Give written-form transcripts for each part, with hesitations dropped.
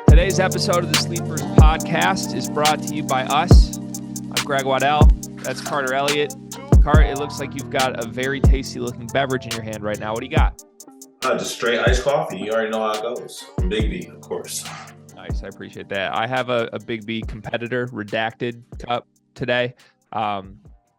Today's episode of the Sleepers podcast is brought to you by us. I'm Greg Waddell. That's Carter Elliott. Cart, it looks like you've got a very tasty looking beverage in your hand right now. What do you got? Just straight iced coffee. You already know how it goes. Big B, of course. Nice. I appreciate that. I have a Big B competitor redacted cup today.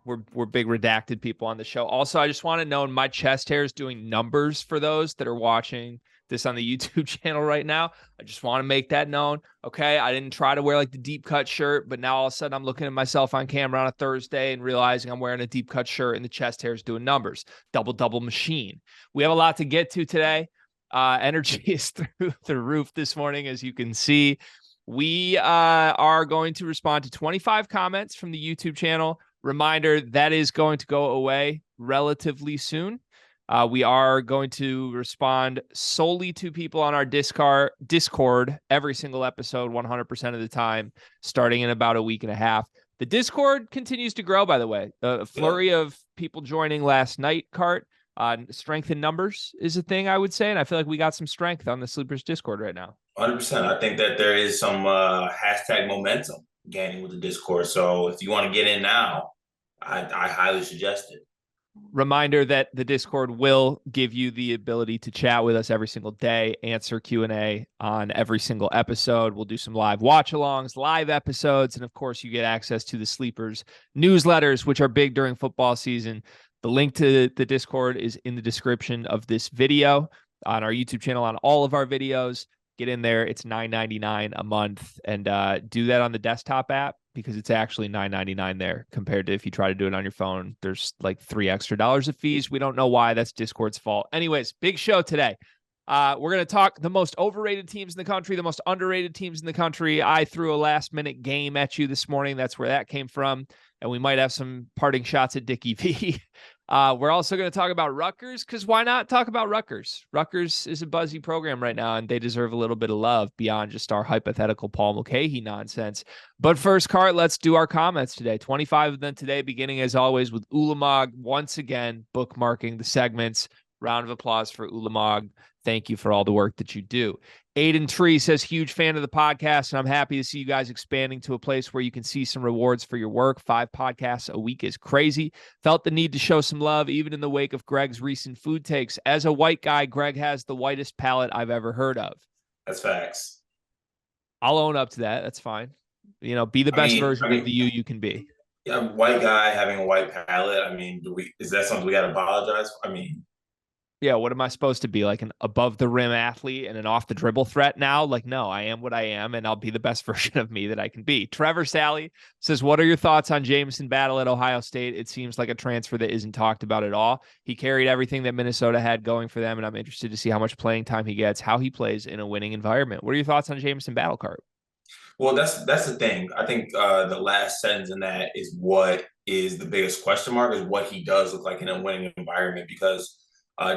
We're big redacted people on the show. Also, I just want to know, my chest hair is doing numbers for those that are watching this on the YouTube channel right now. I just want to make that known. Okay. I didn't try to wear like the deep cut shirt, but now all of a sudden I'm looking at myself on camera on a Thursday and realizing I'm wearing a deep cut shirt and the chest hair is doing numbers. Double machine. We have a lot to get to today. Energy is through the roof this morning. As you can see, we are going to respond to 25 comments from the YouTube channel. Reminder, that is going to go away relatively soon. We are going to respond solely to people on our Discord every single episode, 100% of the time, starting in about a week and a half. The Discord continues to grow, by the way. A flurry of people joining last night, Cart. Strength in numbers is a thing, I would say, and I feel like we got some strength on the Sleepers Discord right now. 100%. I think that there is some hashtag momentum gaining with the Discord. So if you want to get in now, I highly suggest it. Reminder that the Discord will give you the ability to chat with us every single day, answer Q&A on every single episode. We'll do some live watch-alongs, live episodes, and of course you get access to the Sleepers newsletters, which are big during football season. The link to the Discord is in the description of this video on our YouTube channel, on all of our videos. Get in there. It's $9.99 a month, and do that on the desktop app because it's actually $9.99 there compared to if you try to do it on your phone. There's like $3 extra of fees. We don't know why. That's Discord's fault. Anyways, big show today. We're going to talk the most overrated teams in the country, the most underrated teams in the country. I threw a last-minute game at you this morning. That's where that came from. And we might have some parting shots at Dickie V. We're also going to talk about Rutgers, because why not talk about Rutgers? Rutgers is a buzzy program right now, and they deserve a little bit of love beyond just our hypothetical Paul Mulcahy nonsense. But first, Cart, let's do our comments today. 25 of them today, beginning as always with Ulamog, once again bookmarking the segments. Round of applause for Ulamog. Thank you for all the work that you do. Aiden Tree says, huge fan of the podcast, and I'm happy to see you guys expanding to a place where you can see some rewards for your work. 5 podcasts a week is crazy. Felt the need to show some love, even in the wake of Greg's recent food takes. As a white guy, Greg has the whitest palate I've ever heard of. That's facts. I'll own up to that. That's fine. You know, be the best version of the you can be. Yeah, white guy having a white palate. I mean, is that something we got to apologize for? I mean, yeah, what am I supposed to be, like an above the rim athlete and an off the dribble threat now? Like, no, I am what I am, and I'll be the best version of me that I can be. Trevor Sally says, what are your thoughts on Jamison Battle at Ohio State? It seems like a transfer that isn't talked about at all. He carried everything that Minnesota had going for them, and I'm interested to see how much playing time he gets, how he plays in a winning environment. What are your thoughts on Jamison Battle, Cart? Well, that's the thing. I think the last sentence in that is what is the biggest question mark, is what he does look like in a winning environment, because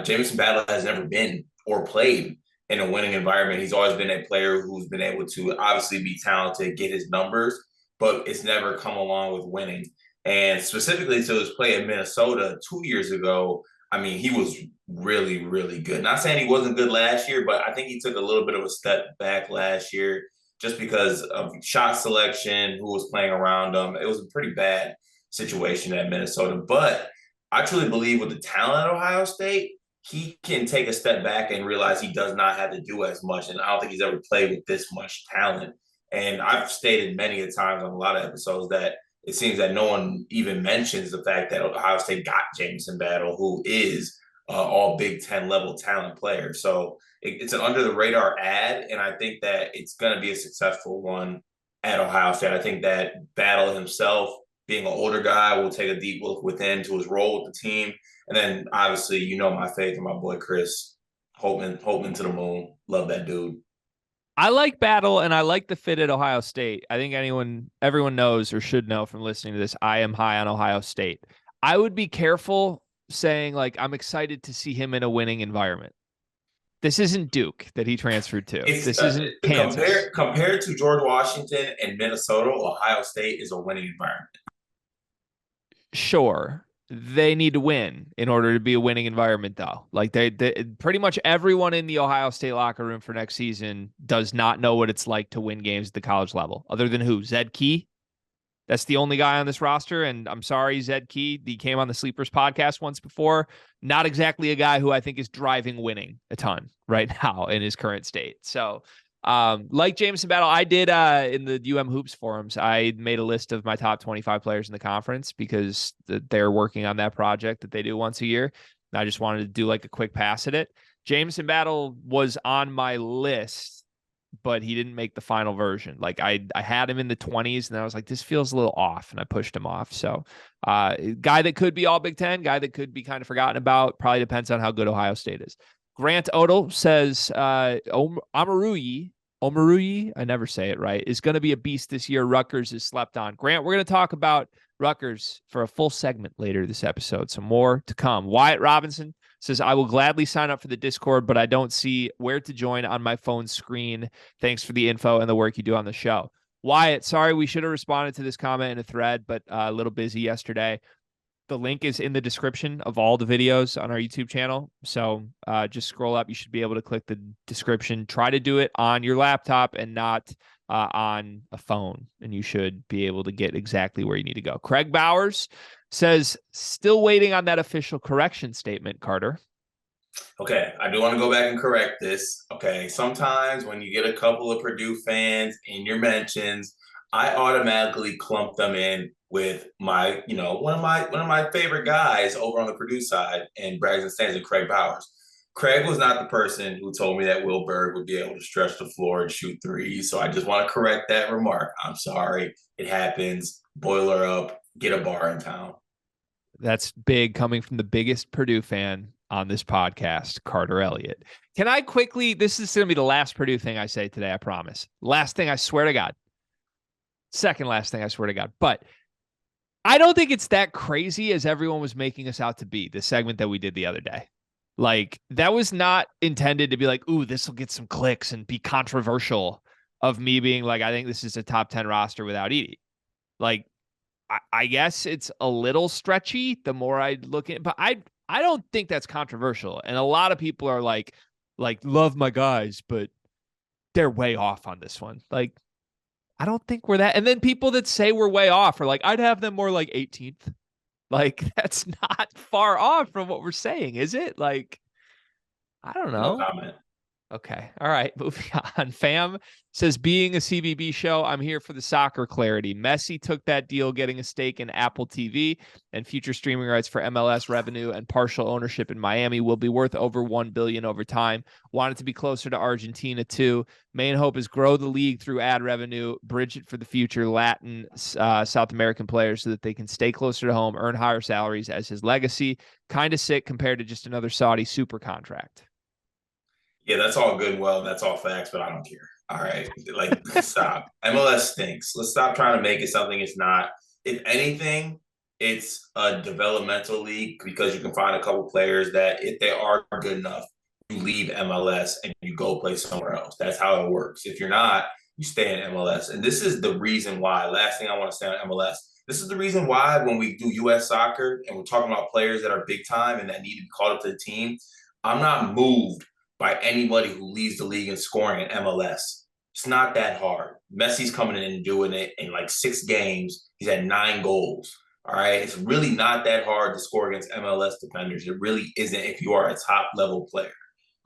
Jamison Battle has never been or played in a winning environment. He's always been a player who's been able to obviously be talented, get his numbers, but it's never come along with winning. And specifically to his play in Minnesota 2 years ago, I mean, he was really, really good. Not saying he wasn't good last year, but I think he took a little bit of a step back last year just because of shot selection, who was playing around him. It was a pretty bad situation at Minnesota. But I truly believe with the talent at Ohio State, he can take a step back and realize he does not have to do as much. And I don't think he's ever played with this much talent. And I've stated many a times on a lot of episodes that it seems that no one even mentions the fact that Ohio State got Jamison Battle, who is all Big Ten level talent player. So it's an under the radar ad. And I think that it's going to be a successful one at Ohio State. I think that Battle himself, being an older guy, will take a deep look within to his role with the team. And then obviously, you know, my faith in my boy Chris Holtman to the moon. Love that dude. I like Battle, and I like the fit at Ohio State. I think everyone knows or should know from listening to this, I am high on Ohio State. I would be careful saying, like, I'm excited to see him in a winning environment. This isn't Duke that he transferred to. This isn't Kansas. Compared to George Washington and Minnesota, Ohio State is a winning environment. Sure. They need to win in order to be a winning environment, though. Like they pretty much everyone in the Ohio State locker room for next season does not know what it's like to win games at the college level, other than who? Zed Key. That's the only guy on this roster. And I'm sorry, Zed Key, he came on the Sleepers podcast once before. Not exactly a guy who I think is driving winning a ton right now in his current state. So, like Jameson Battle, I did in the Hoops forums, I made a list of my top 25 players in the conference because they're working on that project that they do once a year. And I just wanted to do like a quick pass at it. Jameson Battle was on my list, but he didn't make the final version. Like I had him in the 20s and I was like, this feels a little off, and I pushed him off. So guy that could be all Big Ten, guy that could be kind of forgotten about, probably depends on how good Ohio State is. Grant Odell says Omaruyi, I never say it right, is going to be a beast this year. Rutgers is slept on. Grant, we're going to talk about Rutgers for a full segment later this episode. So more to come. Wyatt Robinson says, I will gladly sign up for the Discord, but I don't see where to join on my phone screen. Thanks for the info and the work you do on the show. Wyatt, sorry, we should have responded to this comment in a thread, but a little busy yesterday. The link is in the description of all the videos on our YouTube channel. So just scroll up. You should be able to click the description. Try to do it on your laptop and not on a phone, and you should be able to get exactly where you need to go. Craig Bowers says, still waiting on that official correction statement, Carter. Okay, I do want to go back and correct this. Okay, sometimes when you get a couple of Purdue fans in your mentions, I automatically clump them in with my, one of my favorite guys over on the Purdue side, and Braxton Stands and Craig Bowers. Craig was not the person who told me that Will Berg would be able to stretch the floor and shoot threes. So I just want to correct that remark. I'm sorry. It happens. Boiler up. Get a bar in town. That's big, coming from the biggest Purdue fan on this podcast, Carter Elliott. Can I quickly, this is going to be the last Purdue thing I say today, I promise. Last thing, I swear to God. Second last thing, I swear to God. But I don't think it's that crazy as everyone was making us out to be, the segment that we did the other day. Like, that was not intended to be like, ooh, this will get some clicks and be controversial, of me being like, I think this is a top 10 roster without Edey. Like, I guess it's a little stretchy the more I look at it, but I don't think that's controversial. And a lot of people are like love my guys, but they're way off on this one. Like, I don't think we're that. And then people that say we're way off are like, I'd have them more like 18th. Like, that's not far off from what we're saying, is it? Like, I don't know. No comment. Okay. All right. Moving on. Fam says, being a CBB show, I'm here for the soccer clarity. Messi took that deal, getting a stake in Apple TV, and future streaming rights for MLS revenue and partial ownership in Miami will be worth over $1 billion over time. Wanted to be closer to Argentina too. Main hope is grow the league through ad revenue, bridge it for the future Latin, South American players so that they can stay closer to home, earn higher salaries as his legacy. Kind of sick compared to just another Saudi super contract. Yeah, that's all good and well. That's all facts, but I don't care. All right. Like, stop. MLS stinks. Let's stop trying to make it something it's not. If anything, it's a developmental league because you can find a couple players that, if they are good enough, you leave MLS and you go play somewhere else. That's how it works. If you're not, you stay in MLS. And this is the reason why. Last thing I want to say on MLS. This is the reason why when we do U.S. soccer and we're talking about players that are big time and that need to be called up to the team, I'm not moved by anybody who leaves the league and scoring in MLS. It's not that hard. Messi's coming in and doing it in like 6 games. He's had 9 goals. All right. It's really not that hard to score against MLS defenders. It really isn't if you are a top level player.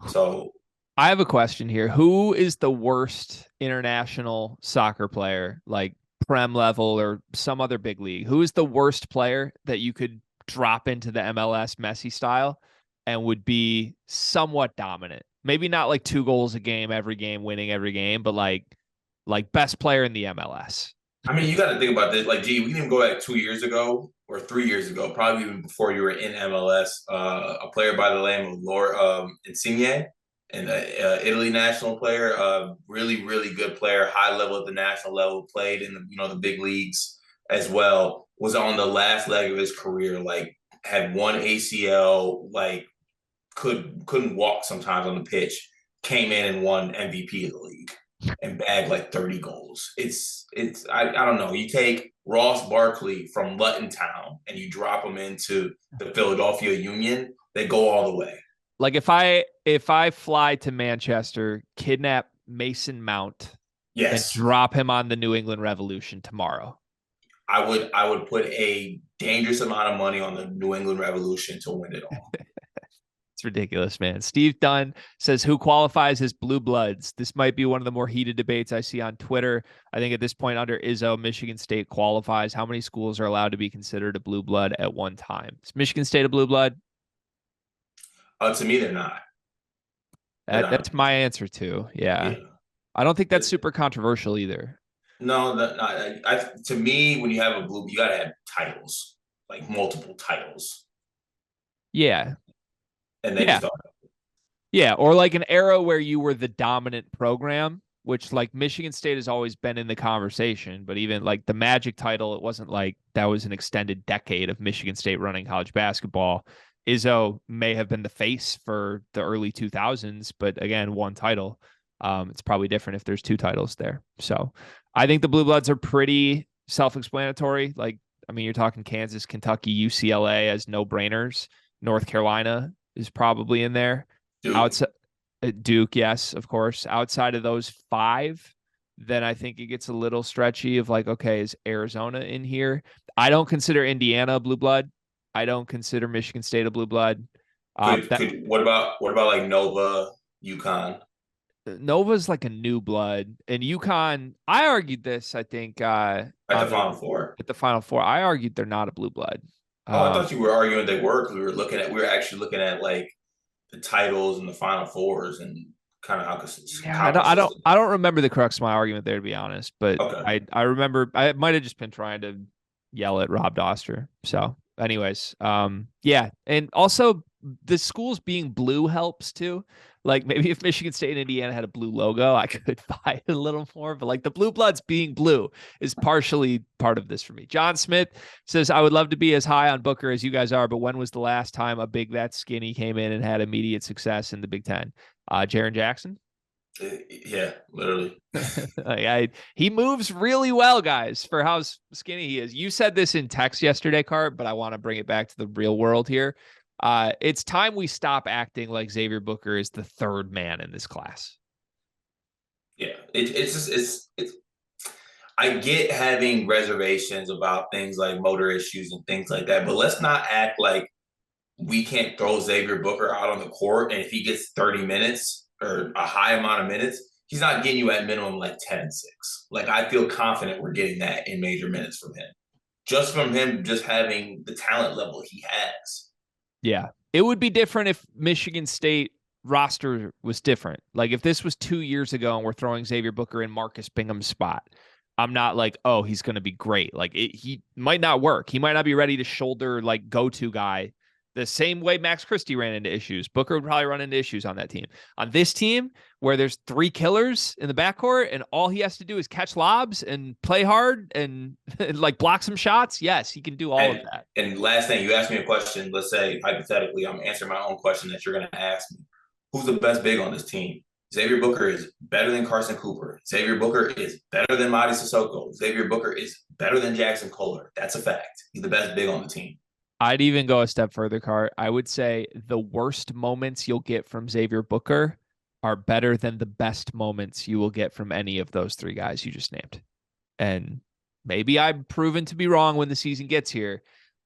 So I have a question here. Who is the worst international soccer player, like Prem level or some other big league? Who is the worst player that you could drop into the MLS Messi style and would be somewhat dominant? Maybe not like 2 goals a game, every game, winning every game, but like best player in the MLS. I mean, you got to think about this. Like, we can even go back 2 years ago or 3 years ago, probably even before you were in MLS. A player by the name of Insigne, and Italy national player, really, really good player, high level at the national level, played in the big leagues as well. Was on the last leg of his career, like had 1 ACL, like couldn't walk sometimes on the pitch. Came in and won MVP of the league. and bag like 30 goals. I don't know. You take Ross Barkley from Luton Town and you drop him into the Philadelphia Union, they go all the way. Like if I fly to Manchester, kidnap Mason Mount, and Yes. drop him on the New England Revolution tomorrow. I would put a dangerous amount of money on the New England Revolution to win it all. It's ridiculous, man. Steve Dunn says, who qualifies as blue bloods? This might be one of the more heated debates I see on Twitter. I think at this point under Izzo, Michigan State qualifies. How many schools are allowed to be considered a blue blood at one time? Is Michigan State a blue blood? To me, they're not. That's my answer too. Yeah. I don't think that's super controversial either. No, to me, when you have a blue, you got to have titles, like multiple titles. Yeah. And they just don't. Yeah, or like an era where you were the dominant program, which like Michigan State has always been in the conversation, but even like the Magic title, it wasn't like that was an extended decade of Michigan State running college basketball. Izzo may have been the face for the early 2000s, but again, one title. It's probably different if there's two titles there. So I think the Blue Bloods are pretty self-explanatory. Like, I mean, you're talking Kansas, Kentucky, UCLA as no-brainers. North Carolina is probably in there. Duke. Outside Duke, yes, of course. Outside of those five, then I think it gets a little stretchy of like, okay, is Arizona in here? I don't consider Indiana a blue blood. I don't consider Michigan State a blue blood. What about like Nova, UConn? Nova's like a new blood, and UConn. I argued this. I think at the Final Four. At the Final Four, I argued they're not a blue blood. I thought you were arguing they were because we were actually looking at like the titles and the Final Fours and kind of how. I don't remember the crux of my argument there, to be honest. But okay. I remember I might have just been trying to yell at Rob Doster. So, anyways, yeah, and also the schools being blue helps too. Like maybe if Michigan State and Indiana had a blue logo, I could buy it a little more. But like the Blue Bloods being blue is partially part of this for me. John Smith says, I would love to be as high on Booker as you guys are, but when was the last time a big that skinny came in and had immediate success in the Big Ten? Jaren Jackson? Yeah, literally. He moves really well, guys, for how skinny he is. You said this in text yesterday, Cart, but I want to bring it back to the real world here. It's time we stop acting like Xavier Booker is the third man in this class. Yeah, it's I get having reservations about things like motor issues and things like that, but let's not act like we can't throw Xavier Booker out on the court, and if he gets 30 minutes or a high amount of minutes, he's not getting you at minimum like 10 and 6. Like I feel confident we're getting that in major minutes from him. Just from him just having the talent level he has. Yeah, it would be different if Michigan State roster was different. Like if this was 2 years ago and we're throwing Xavier Booker in Marcus Bingham's spot, I'm not like, oh, he's going to be great. Like he might not work. He might not be ready to shoulder like go-to guy the same way Max Christie ran into issues. Booker would probably run into issues on that team. On this team, where there's three killers in the backcourt and all he has to do is catch lobs and play hard and like block some shots, yes, he can do all of that. And last thing, you asked me a question. Let's say, hypothetically, I'm answering my own question that you're going to ask me. Who's the best big on this team? Xavier Booker is better than Carson Cooper. Xavier Booker is better than Mady Sissoko. Xavier Booker is better than Jackson Kohler. That's a fact. He's the best big on the team. I'd even go a step further, Cart. I would say the worst moments you'll get from Xavier Booker are better than the best moments you will get from any of those three guys you just named. And maybe I'm proven to be wrong when the season gets here,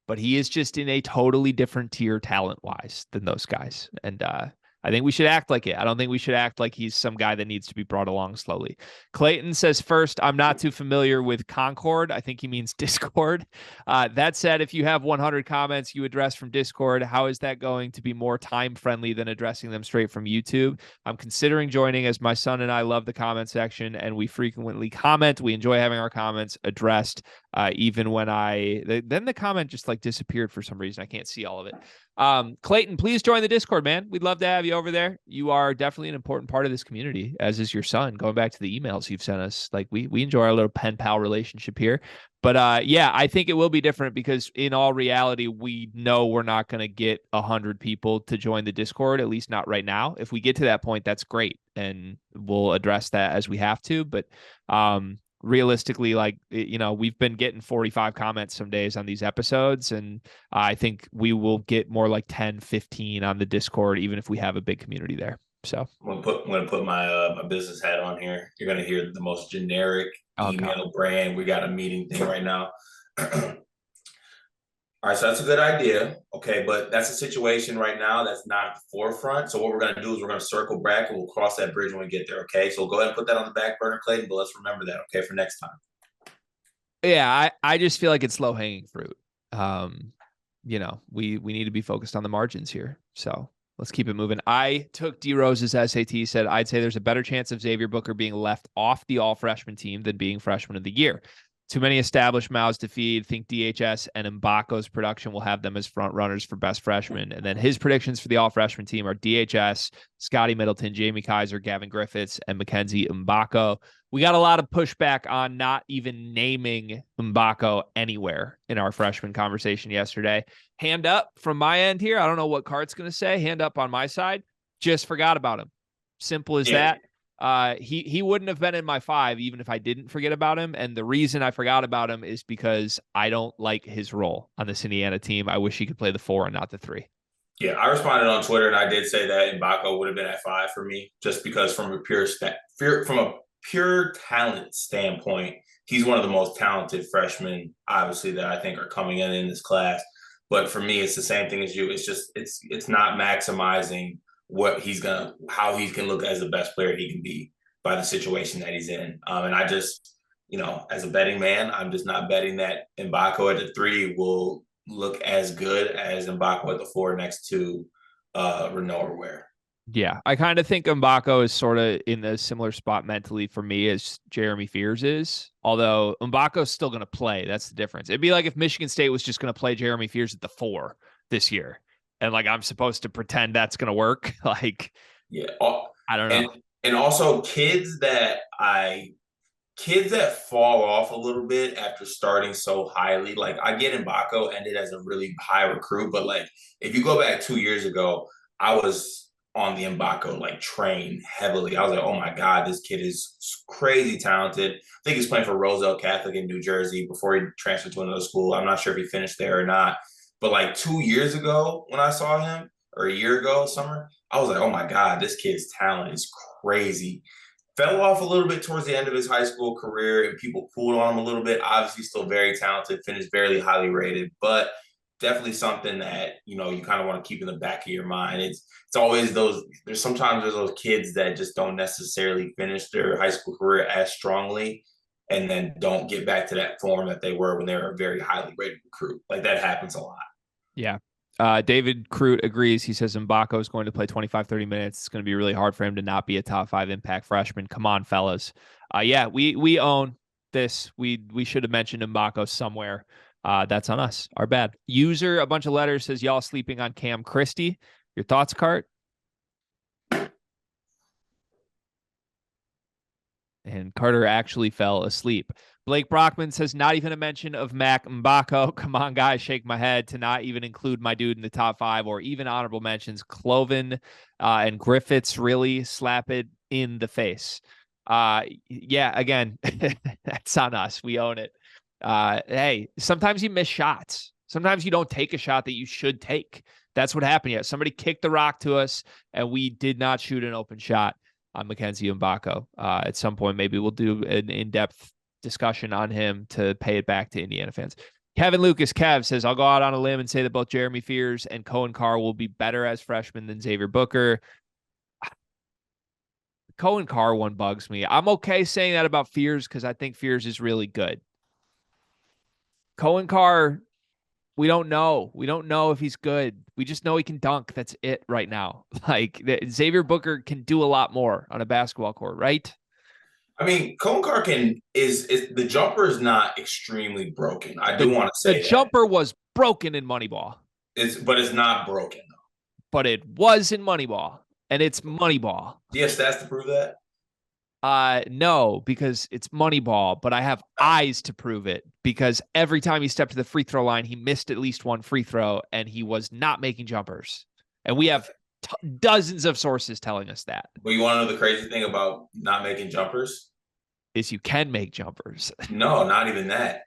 but he is just in a totally different tier talent-wise than those guys. And I think we should act like it. I don't think we should act like he's some guy that needs to be brought along slowly. Clayton says, first, I'm not too familiar with Concord. I think he means Discord. That said, if you have 100 comments you address from Discord, how is that going to be more time-friendly than addressing them straight from YouTube? I'm considering joining as my son and I love the comment section, and we frequently comment. We enjoy having our comments addressed, even when then the comment just like disappeared for some reason. I can't see all of it. Clayton, please join the Discord, man. We'd love to have you over there. You are definitely an important part of this community, as is your son. Going back to the emails you've sent us, like we enjoy our little pen pal relationship here. But yeah, I think it will be different because in all reality, we know we're not going to get 100 people to join the Discord, at least not right now. If we get to that point, that's great, and we'll address that as we have to. But realistically, like, you know, we've been getting 45 comments some days on these episodes, and I think we will get more like 10, 15 on the Discord, even if we have a big community there. So I'm gonna put my my business hat on here. You're gonna hear the most generic email brand. We got a meeting thing right now. All right, so that's a good idea. Okay, but that's a situation right now that's not at the forefront. So what we're gonna do is we're gonna circle back and we'll cross that bridge when we get there. Okay, so go ahead and put that on the back burner, Clayton. But let's remember that, okay, for next time. Yeah, I just feel like it's low hanging fruit. You know, we need to be focused on the margins here. So let's keep it moving. I took D Rose's SAT, said I'd say there's a better chance of Xavier Booker being left off the all freshman team than being freshman of the year. Too many established mouths to feed. Think DHS and Mgbako's production will have them as front runners for best freshman. And then his predictions for the all freshman team are DHS, Scotty Middleton, Jamie Kaiser, Gavin Griffiths, and Mackenzie Mgbako. We got a lot of pushback on not even naming Mgbako anywhere in our freshman conversation yesterday. Hand up from my end here. I don't know what Cart's going to say. Hand up on my side. Just forgot about him. Simple as that. He wouldn't have been in my 5 even if I didn't forget about him. And the reason I forgot about him is because I don't like his role on this Indiana team. I wish he could play the 4 and not the 3. Yeah, I responded on Twitter and I did say that Mgbako would have been at 5 for me, just because from a pure talent standpoint, he's one of the most talented freshmen, obviously, that I think are coming in this class. But for me, it's the same thing as you. It's just it's not maximizing how he can look as the best player he can be by the situation that he's in. And I just, you know, as a betting man, I'm just not betting that Mgbako at the 3 will look as good as Mgbako at the 4 next to Renault or Ware. Yeah, I kind of think Mgbako is sort of in a similar spot mentally for me as Jeremy Fears is. Although Mbako's still going to play. That's the difference. It'd be like if Michigan State was just going to play Jeremy Fears at the 4 this year. And like, I'm supposed to pretend that's going to work. Like, yeah, I don't know. And also kids that fall off a little bit after starting so highly. Like, I get Mgbako ended as a really high recruit, but like, if you go back 2 years ago, I was on the Mgbako like train heavily. I was like, oh my God, this kid is crazy talented. I think he's playing for Roselle Catholic in New Jersey before he transferred to another school. I'm not sure if he finished there or not. But like 2 years ago when I saw him, or a year ago, summer, I was like, oh my God, this kid's talent is crazy. Fell off a little bit towards the end of his high school career, and people cooled on him a little bit. Obviously, still very talented, finished barely highly rated, but definitely something that, you know, you kind of want to keep in the back of your mind. It's always sometimes there's those kids that just don't necessarily finish their high school career as strongly and then don't get back to that form that they were when they were a very highly rated recruit. Like, that happens a lot. Yeah. David Crute agrees. He says Mgbako is going to play 25, 30 minutes. It's going to be really hard for him to not be a top 5 impact freshman. Come on, fellas. Yeah, we own this. We should have mentioned Mgbako somewhere. That's on us. Our bad. User, a bunch of letters, says y'all sleeping on Cam Christie. Your thoughts, Cart? And Carter actually fell asleep. Blake Brockman says, not even a mention of Mac Mgbako. Come on, guys, shake my head to not even include my dude in the top 5 or even honorable mentions. Cloven and Griffiths really slap it in the face. Yeah, again, that's on us. We own it. Hey, sometimes you miss shots. Sometimes you don't take a shot that you should take. That's what happened. Yeah, somebody kicked the rock to us, and we did not shoot an open shot on Mackenzie Mgbako. At some point, maybe we'll do an in-depth discussion on him to pay it back to Indiana fans. Kevin Lucas, Kev, says, I'll go out on a limb and say that both Jeremy Fears and Cohen Carr will be better as freshmen than Xavier Booker. Cohen Carr one bugs me. I'm okay saying that about Fears because I think Fears is really good. Cohen Carr, we don't know. We don't know if he's good. We just know he can dunk. That's it right now. Like, Xavier Booker can do a lot more on a basketball court, right? I mean, Cohen Carr is the jumper is not extremely broken. I do want to say the jumper was broken in Moneyball. It's not broken though. But it was in Moneyball, and it's Moneyball. Do you have stats to prove that? No, because it's Moneyball, but I have eyes to prove it because every time he stepped to the free throw line, he missed at least one free throw, and he was not making jumpers. And we have dozens of sources telling us that. But you want to know the crazy thing about not making jumpers? Is you can make jumpers. No, not even that.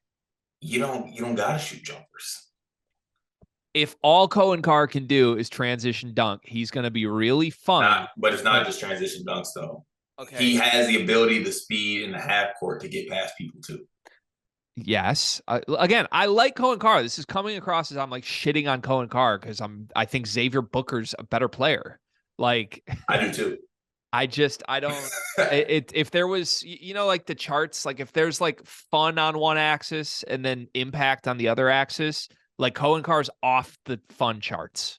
You don't gotta shoot jumpers. If all Cohen Carr can do is transition dunk, he's going to be really fun. But it's not just transition dunks though. Okay. He has the ability, the speed, and the half court to get past people too. Yes. Again, I like Cohen Carr. This is coming across as I'm like shitting on Cohen Carr because I think Xavier Booker's a better player. Like I do too. I don't if there was, like the charts, like if there's like fun on one axis and then impact on the other axis, like Cohen Carr's off the fun charts,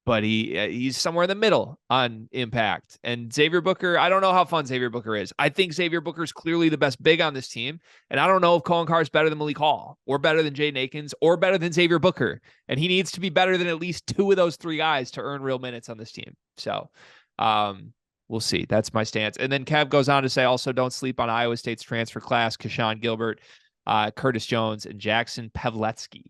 but he's somewhere in the middle on impact. And Xavier Booker, I don't know how fun Xavier Booker is. I think Xavier Booker is clearly the best big on this team. And I don't know if Cohen Carr is better than Malik Hall or better than Jaden Akins or better than Xavier Booker. And he needs to be better than at least two of those three guys to earn real minutes on this team. So, we'll see. That's my stance. And then Kev goes on to say, also don't sleep on Iowa State's transfer class, Keshawn Gilbert, Curtis Jones, and Jackson Pavletsky.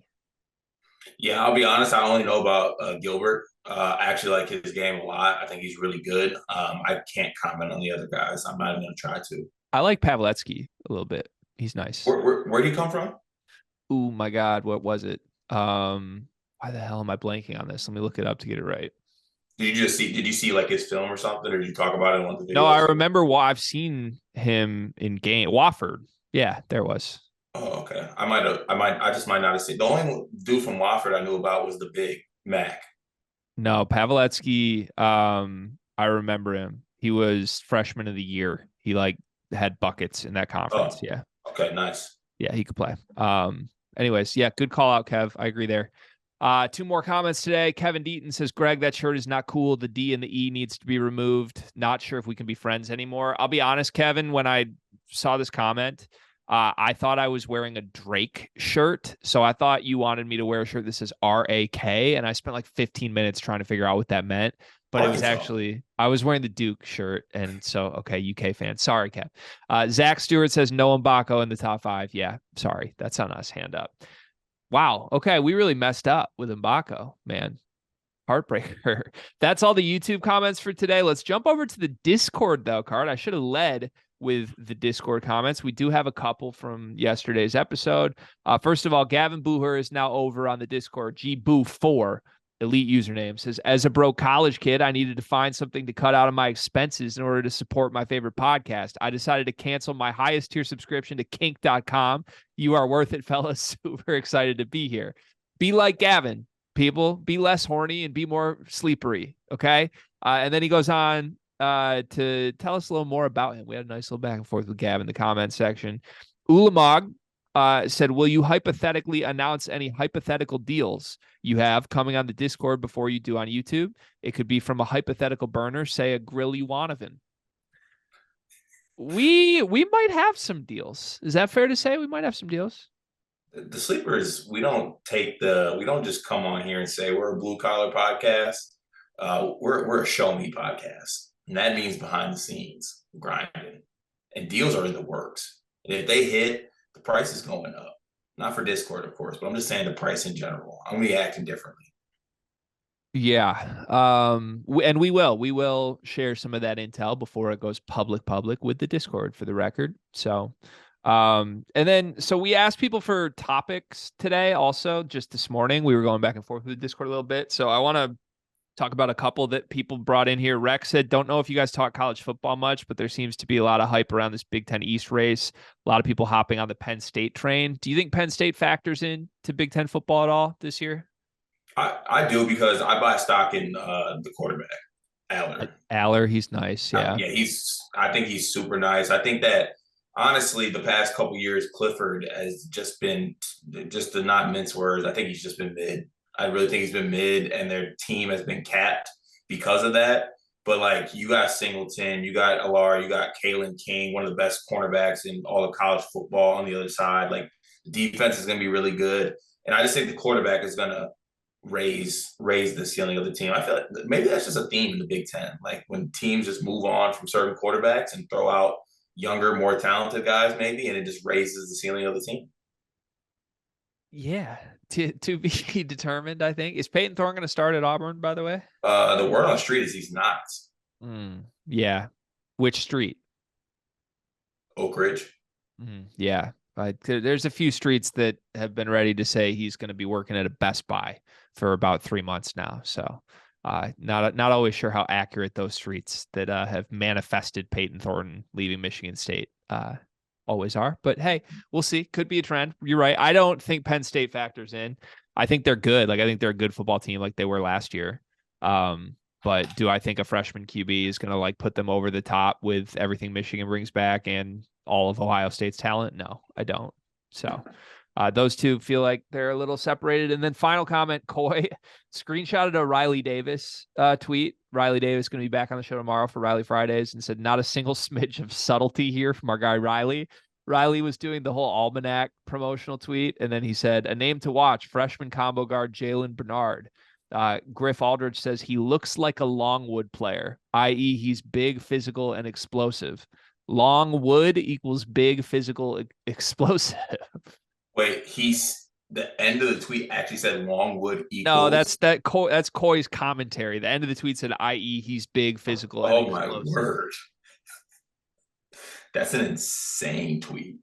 Yeah, I'll be honest. I only know about Gilbert. I actually like his game a lot. I think he's really good. I can't comment on the other guys. I'm not even going to try to. I like Pavletsky a little bit. He's nice. Where do you come from? Oh, my God. What was it? Why the hell am I blanking on this? Let me look it up to get it right. Did you see like his film or something, or did you talk about it in one of the videos? No, I remember I've seen him in game. Wofford. Yeah, there was. Oh, okay. I just might not have seen. The only dude from Wofford I knew about was the big Mac. No, Pavletsky, I remember him. He was freshman of the year. He like had buckets in that conference. Yeah. Okay, nice. Yeah, he could play. Anyways, yeah, good call out, Kev. I agree there. Two more comments today. Kevin Deaton says, Greg, that shirt is not cool. The D and the E needs to be removed. Not sure if we can be friends anymore. I'll be honest, Kevin, when I saw this comment, I thought I was wearing a Drake shirt. So I thought you wanted me to wear a shirt that says R-A-K. And I spent like 15 minutes trying to figure out what that meant. But it was actually, I was wearing the Duke shirt. And so, okay, UK fan. Sorry, Kev. Zach Stewart says, no Mgbako in the top 5. Yeah, sorry. That's on us. Hand up. Wow. Okay. We really messed up with Mgbako, man. Heartbreaker. That's all the YouTube comments for today. Let's jump over to the Discord, though, Card. I should have led with the Discord comments. We do have a couple from yesterday's episode. First of all, Gavin Booher is now over on the Discord. GBoo4, elite username, says, as a broke college kid, I needed to find something to cut out of my expenses in order to support my favorite podcast. I decided to cancel my highest tier subscription to kink.com. You are worth it, fellas. Super excited to be here. Be like Gavin, people. Be less horny and be more sleepery, okay? And then he goes on to tell us a little more about him. We had a nice little back and forth with Gavin in the comment section. Ulamog said, will you hypothetically announce any hypothetical deals you have coming on the Discord before you do on YouTube? It could be from a hypothetical burner, say a grill you want of him. We might have some deals. Is that fair to say? We might have some deals. The sleepers, we don't just come on here and say we're a blue collar podcast. We're a show me podcast. And that means behind the scenes grinding. And deals are in the works. And if they hit, the price is going up. Not for Discord, of course, but I'm just saying the price in general. I'm going to be acting differently. Yeah. And we will share some of that intel before it goes public with the Discord, for the record. So, and then, so we asked people for topics today also, just this morning. We were going back and forth with the Discord a little bit. So I want to talk about a couple that people brought in here. Rex said, don't know if you guys talk college football much, but there seems to be a lot of hype around this Big Ten East race. A lot of people hopping on the Penn State train. Do you think Penn State factors in to Big Ten football at all this year? I do, because I buy stock in the quarterback, Aller. Aller, he's nice. Yeah. I think he's super nice. I think that honestly, the past couple years, Clifford has just been, just to not mince words, I think he's just been mid. I really think he's been mid, and their team has been capped because of that. But like, you got Singleton, you got Alar, you got Kalen King, one of the best cornerbacks in all of college football on the other side. Like, the defense is going to be really good. And I just think the quarterback is going to raise the ceiling of the team. I feel like maybe that's just a theme in the Big Ten. Like when teams just move on from certain quarterbacks and throw out younger, more talented guys, maybe, and it just raises the ceiling of the team. Yeah, to be determined, I think. Is Peyton Thorne going to start at Auburn, by the way? The word on the street is he's not. Yeah. Which street? Oak Ridge. Yeah. There's a few streets that have been ready to say he's going to be working at a Best Buy for about 3 months now. So not always sure how accurate those streets that have manifested Peyton Thornton leaving Michigan State always are. But hey, we'll see. Could be a trend. You're right. I don't think Penn State factors in. I think they're good. Like I think they're a good football team like they were last year. But do I think a freshman QB is going to like put them over the top with everything Michigan brings back and all of Ohio State's talent? No, I don't. So those two feel like they're a little separated. And then final comment, Coy screenshotted a Riley Davis tweet. Riley Davis going to be back on the show tomorrow for Riley Fridays and said, not a single smidge of subtlety here from our guy Riley. Riley was doing the whole Almanac promotional tweet. And then he said, a name to watch, freshman combo guard Jalen Bernard. Griff Aldridge says he looks like a Longwood player, i.e. he's big, physical, and explosive. Longwood equals big, physical, explosive. Wait, the end of the tweet actually said Longwood No, equals. that's Coy's commentary. The end of the tweet said, i.e. he's big, physical, and explosive. My word. That's an insane tweet.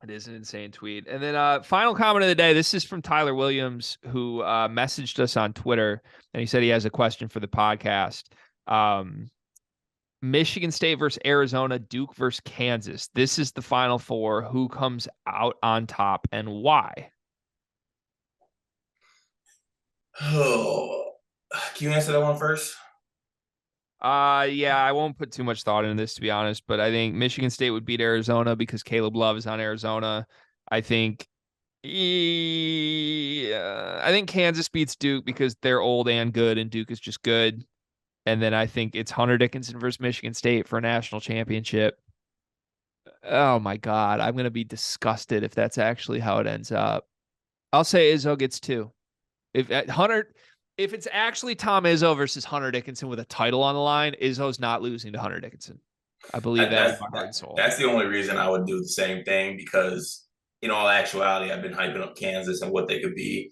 It is an insane tweet. And then final comment of the day. This is from Tyler Williams, who messaged us on Twitter, and he said he has a question for the podcast. Michigan State versus Arizona, Duke versus Kansas. This is the Final Four. Who comes out on top and why? Oh, can you answer that one first? Yeah, I won't put too much thought into this, to be honest, but I think Michigan State would beat Arizona because Caleb Love is on Arizona. I think Kansas beats Duke because they're old and good, and Duke is just good. And then I think it's Hunter Dickinson versus Michigan State for a national championship. Oh my God, I'm going to be disgusted if that's actually how it ends up. I'll say Izzo gets 2. If it's actually Tom Izzo versus Hunter Dickinson with a title on the line, Izzo's not losing to Hunter Dickinson. I believe that with my heart and soul. That's the only reason I would do the same thing, because in all actuality, I've been hyping up Kansas and what they could be.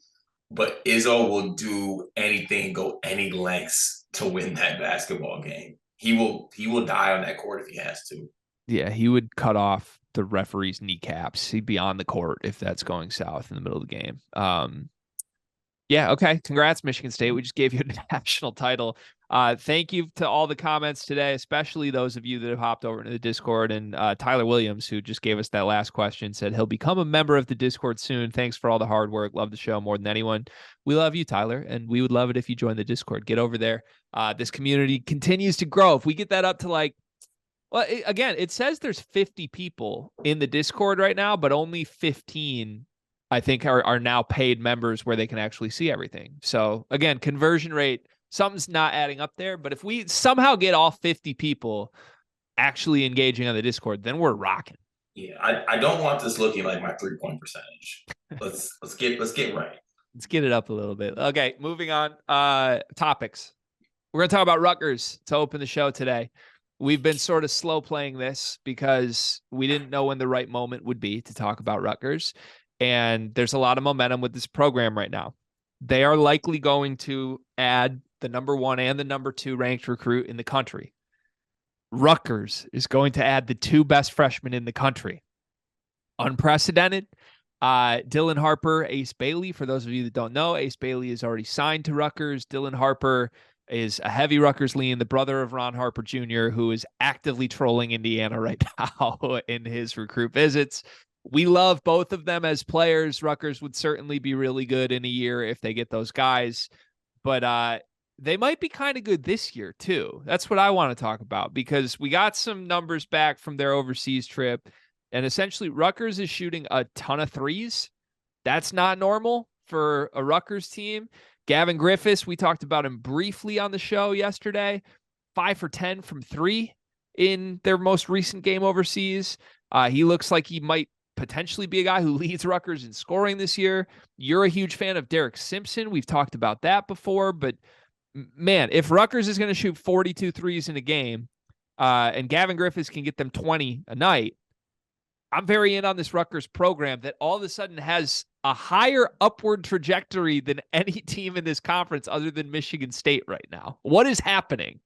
But Izzo will do anything, go any lengths to win that basketball game. He will die on that court if he has to. Yeah, he would cut off the referee's kneecaps. He'd be on the court if that's going south in the middle of the game. Yeah, okay. Congrats, Michigan State. We just gave you a national title. Thank you to all the comments today, especially those of you that have hopped over into the Discord. And Tyler Williams, who just gave us that last question, said he'll become a member of the Discord soon. Thanks for all the hard work. Love the show more than anyone. We love you, Tyler, and we would love it if you join the Discord. Get over there. This community continues to grow. If we get that up to it says there's 50 people in the Discord right now, but only 15 I think are now paid members where they can actually see everything. So again, conversion rate, something's not adding up there. But if we somehow get all 50 people actually engaging on the Discord, then we're rocking. Yeah, I don't want this looking like my 3-point percentage. Let's get right. Let's get it up a little bit. Okay, moving on. Topics. We're gonna talk about Rutgers to open the show today. We've been sort of slow playing this because we didn't know when the right moment would be to talk about Rutgers. And there's a lot of momentum with this program right now. They are likely going to add the number 1 and the number 2 ranked recruit in the country. Rutgers is going to add the 2 best freshmen in the country. Unprecedented. Dylan Harper, Ace Bailey. For those of you that don't know, Ace Bailey is already signed to Rutgers. Dylan Harper is a heavy Rutgers lean, the brother of Ron Harper Jr., who is actively trolling Indiana right now in his recruit visits. We love both of them as players. Rutgers would certainly be really good in a year if they get those guys, but they might be kind of good this year too. That's what I want to talk about, because we got some numbers back from their overseas trip, and essentially Rutgers is shooting a ton of threes. That's not normal for a Rutgers team. Gavin Griffiths, we talked about him briefly on the show yesterday, 5 for 10 from 3 in their most recent game overseas. He looks like he might potentially be a guy who leads Rutgers in scoring this year. You're a huge fan of Derek Simpson. We've talked about that before, but man, if Rutgers is going to shoot 42 threes in a game, and Gavin Griffiths can get them 20 a night, I'm very in on this Rutgers program that all of a sudden has a higher upward trajectory than any team in this conference other than Michigan State right now. What is happening?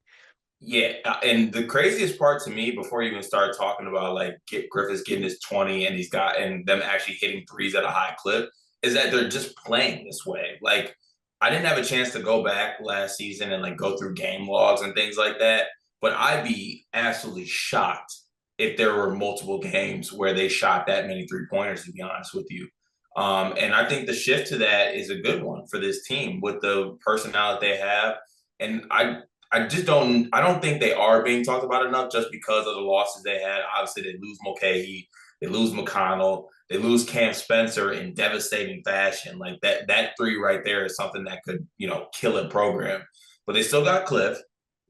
Yeah, and the craziest part to me, before you even start talking about like Griffiths getting his 20 and them actually hitting threes at a high clip, is that they're just playing this way. Like, I didn't have a chance to go back last season and like go through game logs and things like that, but I'd be absolutely shocked if there were multiple games where they shot that many 3-pointers, to be honest with you. And I think the shift to that is a good one for this team with the personnel that they have. And I don't think they are being talked about enough just because of the losses they had. Obviously, they lose Mulcahy, they lose McConnell, they lose Cam Spencer in devastating fashion. Like that three right there is something that could, kill a program. But they still got Cliff.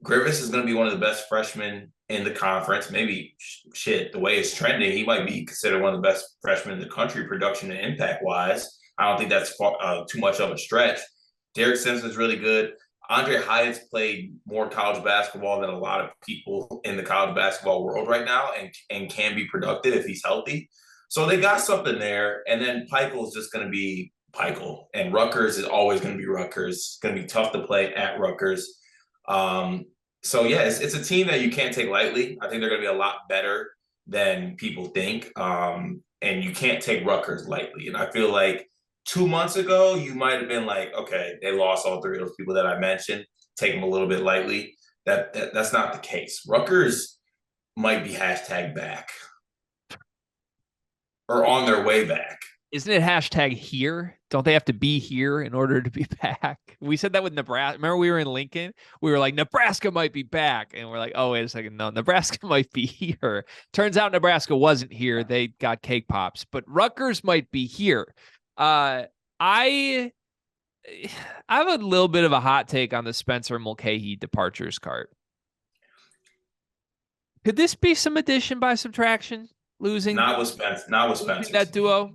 Griffiths is going to be one of the best freshmen in the conference. Maybe, the way it's trending, he might be considered one of the best freshmen in the country, production and impact-wise. I don't think that's too much of a stretch. Derek Simpson's really good. Andre Hyatt's played more college basketball than a lot of people in the college basketball world right now and can be productive if he's healthy. So they got something there. And then Pikel is just going to be Pikel. And Rutgers is always going to be Rutgers. It's going to be tough to play at Rutgers. So, yeah, it's a team that you can't take lightly. I think they're going to be a lot better than people think. And you can't take Rutgers lightly. And I feel like 2 months ago, you might have been like, okay, they lost all three of those people that I mentioned. Take them a little bit lightly. That's not the case. Rutgers might be #back or on their way back. Isn't it #here? Don't they have to be here in order to be back? We said that with Nebraska. Remember we were in Lincoln? We were like, Nebraska might be back. And we're like, oh, wait a second. No, Nebraska might be here. Turns out Nebraska wasn't here. They got cake pops. But Rutgers might be here. I have a little bit of a hot take on the Spencer Mulcahy departures cart. Could this be some addition by subtraction? Losing? Not with Spencer. That duo?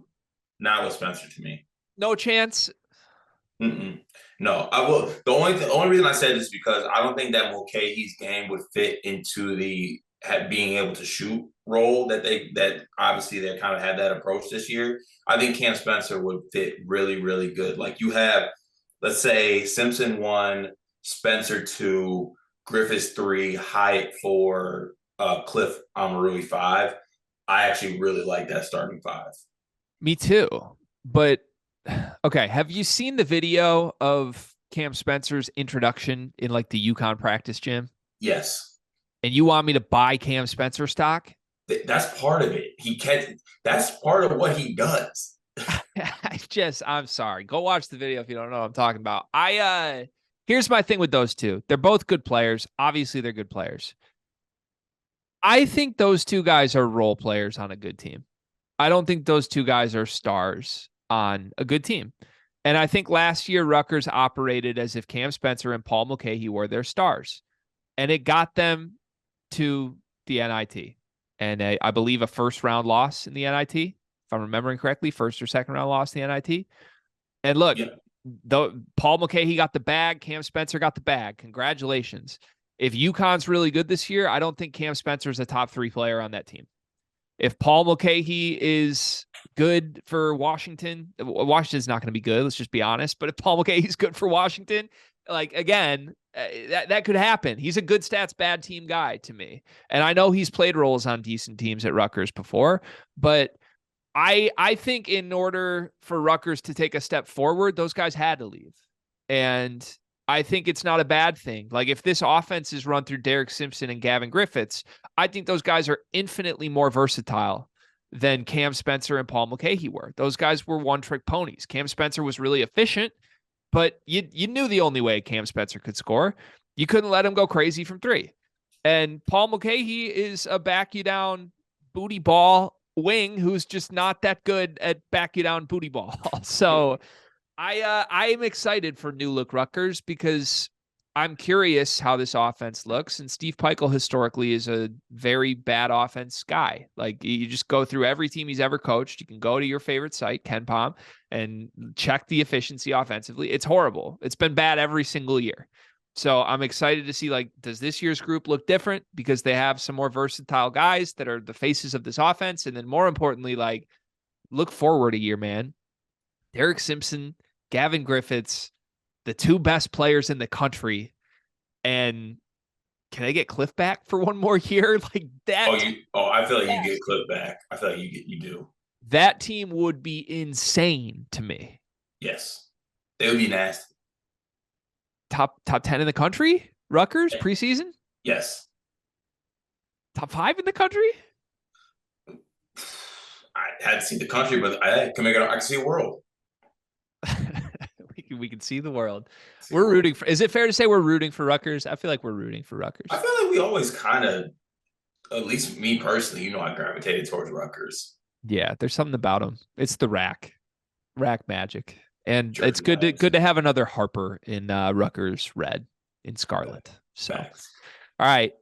Not with Spencer to me. No chance? No, I will. The only reason I said this is because I don't think that Mulcahy's game would fit into the being able to shoot role that obviously they kind of had that approach this year. I think Cam Spencer would fit really, really good. Like you have, let's say Simpson 1, Spencer 2, Griffiths 3, Hyatt 4, Cliff Amarui 5. I actually really like that starting 5. Me too. But okay, have you seen the video of Cam Spencer's introduction in like the UConn practice gym? Yes. And you want me to buy Cam Spencer stock? That's part of it. That's part of what he does. I'm sorry. Go watch the video if you don't know what I'm talking about. Here's my thing with those two. They're both good players. Obviously, they're good players. I think those two guys are role players on a good team. I don't think those two guys are stars on a good team. And I think last year Rutgers operated as if Cam Spencer and Paul Mulcahy were their stars. And it got them to the NIT. And I believe a first-round loss in the NIT, if I'm remembering correctly, first or second-round loss in the NIT. And look, Paul Mulcahy got the bag, Cam Spencer got the bag. Congratulations. If UConn's really good this year, I don't think Cam Spencer's a top 3 player on that team. If Paul Mulcahy is good for Washington, Washington's not going to be good. Let's just be honest. But if Paul Mulcahy's good for Washington, like, again, that could happen. He's a good stats, bad team guy to me. And I know he's played roles on decent teams at Rutgers before, but I think in order for Rutgers to take a step forward, those guys had to leave. And I think it's not a bad thing. Like, if this offense is run through Derek Simpson and Gavin Griffiths, I think those guys are infinitely more versatile than Cam Spencer and Paul Mulcahy were. Those guys were one-trick ponies. Cam Spencer was really efficient, but you knew the only way Cam Spencer could score. You couldn't let him go crazy from 3. And Paul Mulcahy is a back-you-down booty ball wing who's just not that good at back-you-down booty ball. So I am excited for new look Rutgers because I'm curious how this offense looks. And Steve Peichel historically is a very bad offense guy. Like, you just go through every team he's ever coached. You can go to your favorite site, Ken Palm, and check the efficiency offensively. It's horrible. It's been bad every single year. So I'm excited to see, like, does this year's group look different because they have some more versatile guys that are the faces of this offense? And then more importantly, like, look forward a year, man. Derek Simpson, Gavin Griffiths, the two best players in the country. And can I get Cliff back for one more year? Like that. I feel like you get Cliff back. I feel like you do. That team would be insane to me. Yes. They would be nasty. Top 10 in the country? Rutgers preseason? Yes. Top 5 in the country? I hadn't seen the country, but I can see a world. we can see the world. We're rooting for. Is it fair to say we're rooting for Rutgers? I feel like we're rooting for Rutgers. I feel like we always kind of, at least me personally, I gravitated towards Rutgers. Yeah, there's something about them. It's the rack magic, and it's good to have another Harper in Rutgers red in Scarlet. So, all right,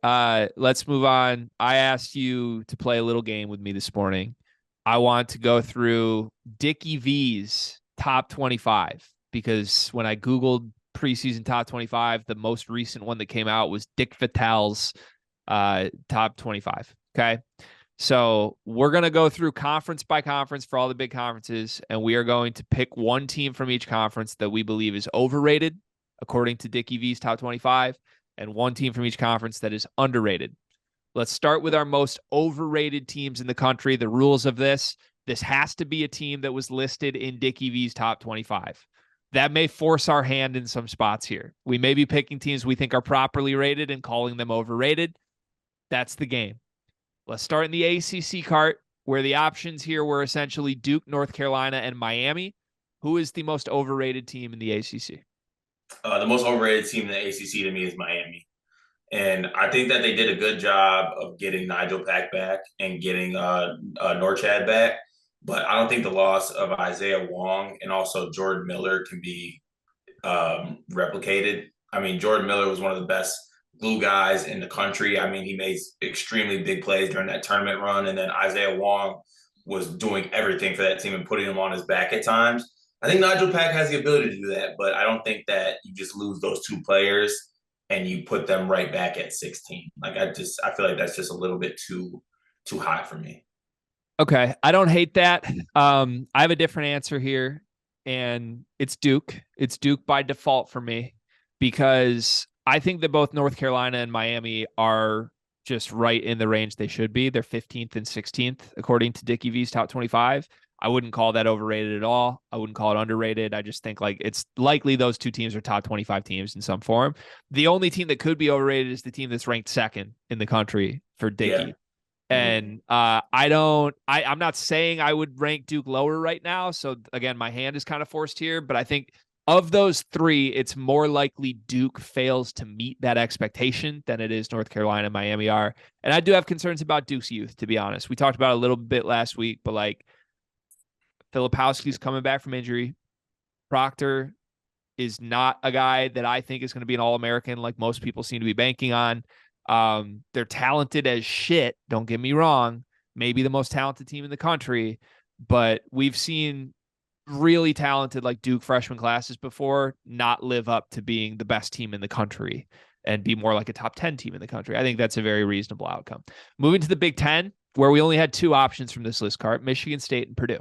let's move on. I asked you to play a little game with me this morning. I want to go through Dickie V's top 25 because when I Googled preseason top 25, the most recent one that came out was Dick Vitale's top 25. Okay. So we're going to go through conference by conference for all the big conferences, and we are going to pick one team from each conference that we believe is overrated, according to Dickie V's top 25, and one team from each conference that is underrated. Let's start with our most overrated teams in the country. The rules of this has to be a team that was listed in Dickie V's top 25. That may force our hand in some spots here. We may be picking teams we think are properly rated and calling them overrated. That's the game. Let's start in the ACC cart, where the options here were essentially Duke, North Carolina, and Miami. Who is the most overrated team in the ACC? The most overrated team in the ACC to me is Miami. And I think that they did a good job of getting Nigel Pack back and getting Norchad back. But I don't think the loss of Isaiah Wong and also Jordan Miller can be replicated. I mean, Jordan Miller was one of the best glue guys in the country. I mean, he made extremely big plays during that tournament run. And then Isaiah Wong was doing everything for that team and putting him on his back at times. I think Nigel Pack has the ability to do that, but I don't think that you just lose those two players and you put them right back at 16. Like, I feel like that's just a little bit too high for me. Okay. I don't hate that. I have a different answer here, and it's Duke. It's Duke by default for me, because I think that both North Carolina and Miami are just right in the range they should be. They're 15th and 16th, according to Dickie V's top 25. I wouldn't call that overrated at all. I wouldn't call it underrated. I just think like it's likely those two teams are top 25 teams in some form. The only team that could be overrated is the team that's ranked second in the country for Dickie. Yeah. And I'm not saying I would rank Duke lower right now. So again, my hand is kind of forced here, but I think of those three, it's more likely Duke fails to meet that expectation than it is North Carolina and Miami are. And I do have concerns about Duke's youth, to be honest. We talked about it a little bit last week, but like Filipowski's coming back from injury. Proctor is not a guy that I think is going to be an All-American like most people seem to be banking on. They're talented as shit. Don't get me wrong. Maybe the most talented team in the country, but we've seen really talented like Duke freshman classes before not live up to being the best team in the country and be more like a top 10 team in the country. I think that's a very reasonable outcome. Moving to the Big Ten, where we only had two options from this list card, Michigan State and Purdue.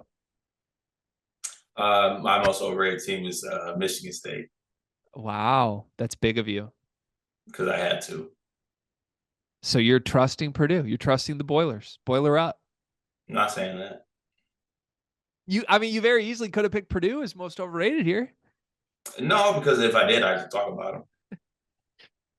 My most overrated team is Michigan State. Wow, that's big of you. Because I had to. So you're trusting Purdue. You're trusting the Boilers. Boiler up. I'm not saying that. You very easily could have picked Purdue as most overrated here. No, because if I did, I'd just talk about them.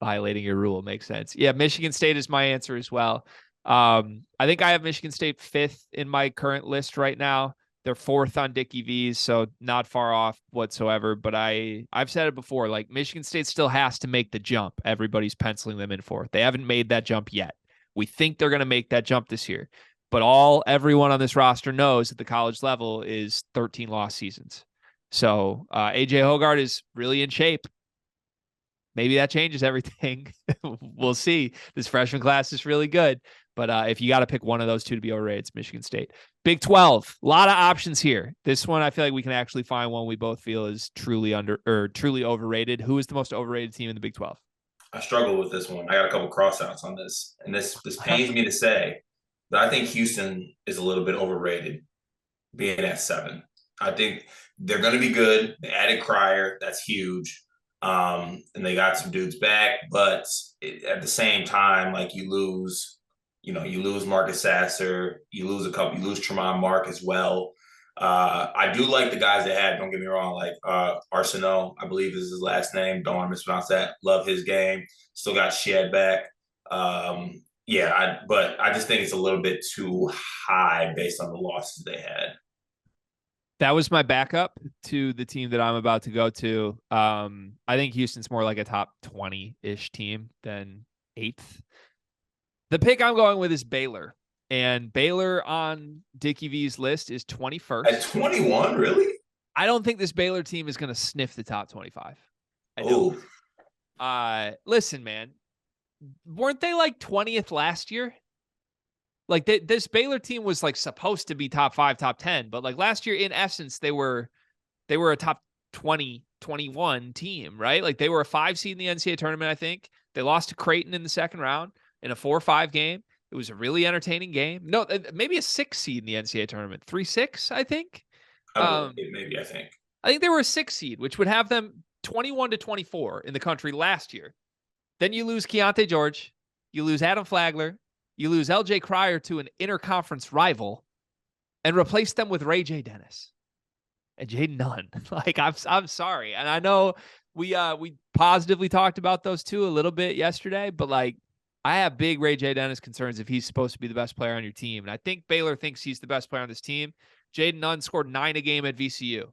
Violating your rule makes sense. Yeah, Michigan State is my answer as well. I think I have Michigan State 5th in my current list right now. They're 4th on Dickie V's, so not far off whatsoever. But I've said it before, like Michigan State still has to make the jump. Everybody's penciling them in 4th. They haven't made that jump yet. We think they're going to make that jump this year. But everyone on this roster knows at the college level is 13 lost seasons. So AJ Hoggard is really in shape. maybe that changes everything. We'll see. This freshman class is really good. But if you got to pick one of those two to be overrated, it's Michigan State. Big 12, a lot of options here. This one, I feel like we can actually find one we both feel is truly truly overrated. Who is the most overrated team in the Big 12? I struggle with this one. I got a couple crossouts on this, and this pains me to say, but I think Houston is a little bit overrated, being at 7. I think they're going to be good. They added Crier, that's huge, and they got some dudes back. But at the same time, like you lose Marcus Sasser, you lose Tremont Mark as well. I do like the guys they had. Don't get me wrong. Like Arsenault, I believe is his last name. Don't want to mispronounce that. Love his game. Still got Shed back. But I just think it's a little bit too high based on the losses they had. That was my backup to the team that I'm about to go to. I think Houston's more like a top 20-ish team than 8th. The pick I'm going with is Baylor. And Baylor on Dickie V's list is 21st. At 21, really? I don't think this Baylor team is going to sniff the top 25. I don't. Listen, man. Weren't they like 20th last year? Like this Baylor team was like supposed to be top 5, top 10. But like last year, in essence, they were a top 20, 21 team, right? Like they were a 5 seed in the NCAA tournament, I think. They lost to Creighton in the second round in a 4-5 game. It was a really entertaining game. No, maybe a 6 seed in the NCAA tournament. 3-6, I think. I think they were a 6 seed, which would have them 21-24 in the country last year. Then you lose Keontae George. You lose Adam Flagler. You lose L.J. Cryer to an interconference rival and replace them with Ray J. Dennis and Jaden Nunn. Like, I'm sorry. And I know we positively talked about those two a little bit yesterday, but like, I have big Ray J. Dennis concerns if he's supposed to be the best player on your team. And I think Baylor thinks he's the best player on this team. Jaden Nunn scored 9 a game at VCU.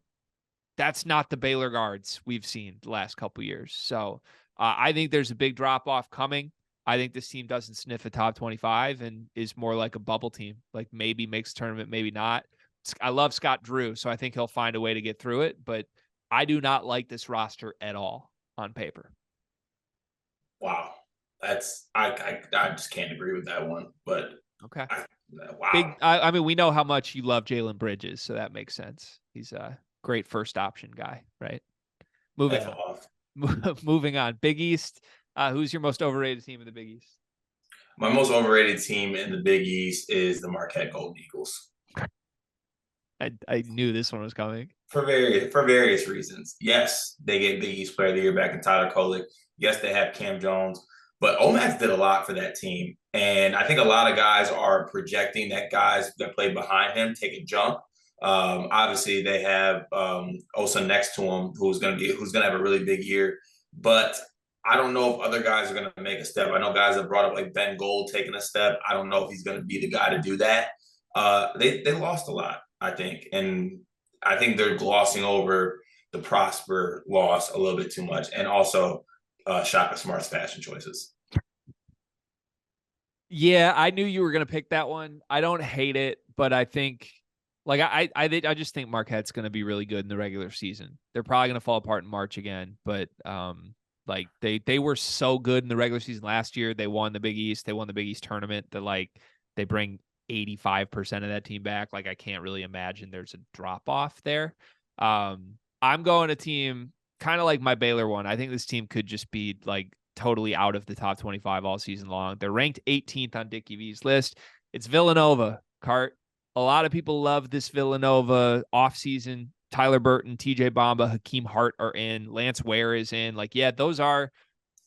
That's not the Baylor guards we've seen the last couple years. So I think there's a big drop-off coming. I think this team doesn't sniff a top 25 and is more like a bubble team. Like maybe makes tournament, maybe not. I love Scott Drew, so I think he'll find a way to get through it. But I do not like this roster at all on paper. Wow. I just can't agree with that one, but okay. Wow. I mean, we know how much you love Jalen Bridges, so that makes sense. He's a great first option guy, right? Moving on. Big East. Who's your most overrated team in the Big East? My most overrated team in the Big East is the Marquette Golden Eagles. I knew this one was coming. For various reasons. Yes, they get Big East Player of the Year back in Tyler Kolek. Yes, they have Cam Jones. But Omax did a lot for that team. And I think a lot of guys are projecting that guys that play behind him take a jump. Obviously, they have Osa next to him, who's going to have a really big year. But I don't know if other guys are going to make a step. I know guys have brought up like Ben Gold taking a step. I don't know if he's going to be the guy to do that. They lost a lot, I think. And I think they're glossing over the Prosper loss a little bit too much. And also Shaka Smart's fashion choices. Yeah, I knew you were going to pick that one. I don't hate it, but I think like I just think Marquette's going to be really good in the regular season. They're probably going to fall apart in March again, but like they were so good in the regular season last year. They won the Big East. They won the Big East tournament. That like they bring 85% of that team back. Like I can't really imagine there's a drop off there. I'm going a team kind of like my Baylor one. I think this team could just be like totally out of the top 25 all season long. They're ranked 18th on Dickie V's list. It's Villanova, Cart. A lot of people love this Villanova offseason. Tyler Burton, TJ Bamba, Hakeem Hart are in. Lance Ware is in. Like, yeah, those are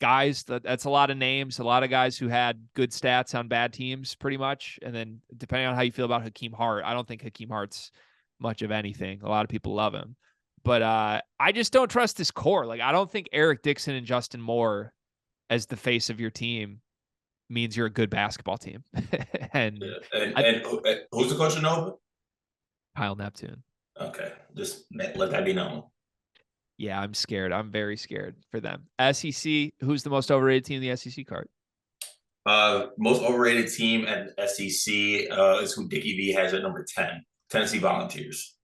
guys. That's a lot of names. A lot of guys who had good stats on bad teams, pretty much. And then depending on how you feel about Hakeem Hart, I don't think Hakeem Hart's much of anything. A lot of people love him. But I just don't trust this core. Like, I don't think Eric Dixon and Justin Moore as the face of your team means you're a good basketball team. and who's the coach of Nova? Kyle Neptune. Okay, just let that be known. Yeah, I'm scared. I'm very scared for them. SEC, who's the most overrated team in the SEC, Card? Most overrated team at SEC is who Dickie V has at number 10, Tennessee Volunteers.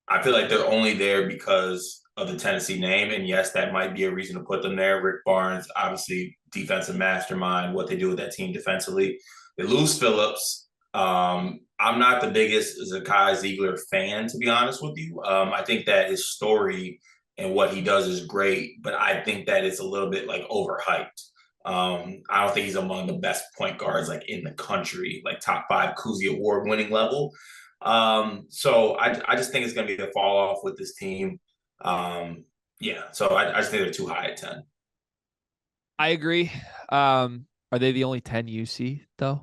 I feel like they're only there because of the Tennessee name. And yes, that might be a reason to put them there. Rick Barnes, obviously defensive mastermind, what they do with that team defensively. They lose Phillips. I'm not the biggest Zakai Ziegler fan, to be honest with you. I think that his story and what he does is great, but I think that it's a little bit like overhyped. I don't think he's among the best point guards like in the country, like top 5 Cousy Award winning level. So I just think it's going to be a fall off with this team. Yeah, so I just think they're too high at 10. I agree. Are they the only 10 you see though?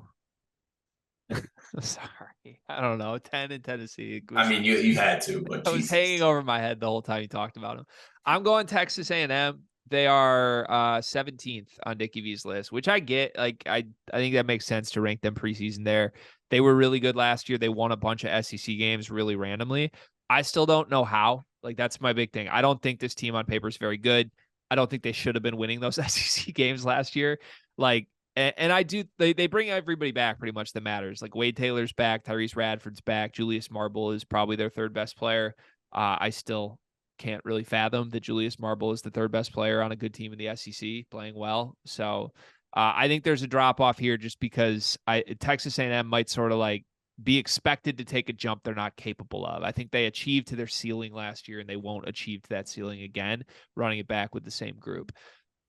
Sorry, I don't know. 10 in Tennessee. I mean, you had to, but I was hanging over my head the whole time you talked about them. I'm going Texas A&M. They are 17th on Dickie V's list, which I get. Like, I think that makes sense to rank them preseason there. They were really good last year. They won a bunch of SEC games really randomly. I still don't know how. Like, that's my big thing. I don't think this team on paper is very good. I don't think they should have been winning those SEC games last year. Like, and I do, they bring everybody back pretty much that matters. Like Wade Taylor's back, Tyrese Radford's back, Julius Marble is probably their third best player. I still can't really fathom that Julius Marble is the third best player on a good team in the SEC playing well. So I think there's a drop off here just because Texas A&M might sort of like be expected to take a jump they're not capable of. I think they achieved to their ceiling last year and they won't achieve to that ceiling again, running it back with the same group.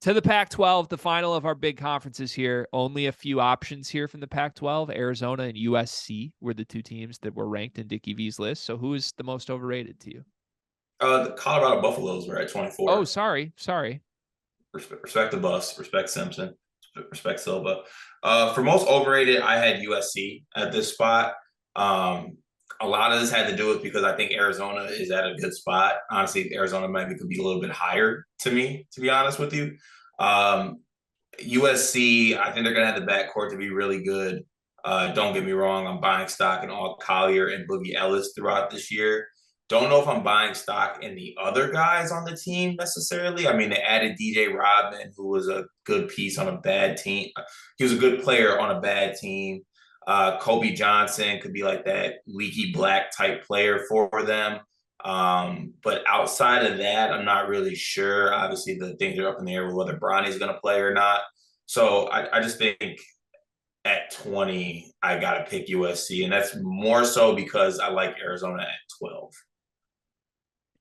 To the Pac-12, the final of our big conferences here. Only a few options here from the Pac-12. Arizona and USC were the two teams that were ranked in Dickie V's list. So who is the most overrated to you? The Colorado Buffaloes were at 24. Oh, sorry. Respect the bus. Respect Simpson. Respect Silva. For most overrated, I had USC at this spot. A lot of this had to do with because I think Arizona is at a good spot. Honestly, Arizona maybe could be a little bit higher to me, to be honest with you. USC, I think they're going to have the backcourt to be really good. Don't get me wrong, I'm buying stock in all Collier and Boogie Ellis throughout this year. Don't know if I'm buying stock in the other guys on the team necessarily. I mean, they added DJ Rodman, who was a good piece on a bad team. He was a good player on a bad team. Kobe Johnson could be like that leaky black type player for them. But outside of that, I'm not really sure. Obviously, the things are up in the air with whether Bronny's going to play or not. So I just think at 20, I got to pick USC. And that's more so because I like Arizona at 12.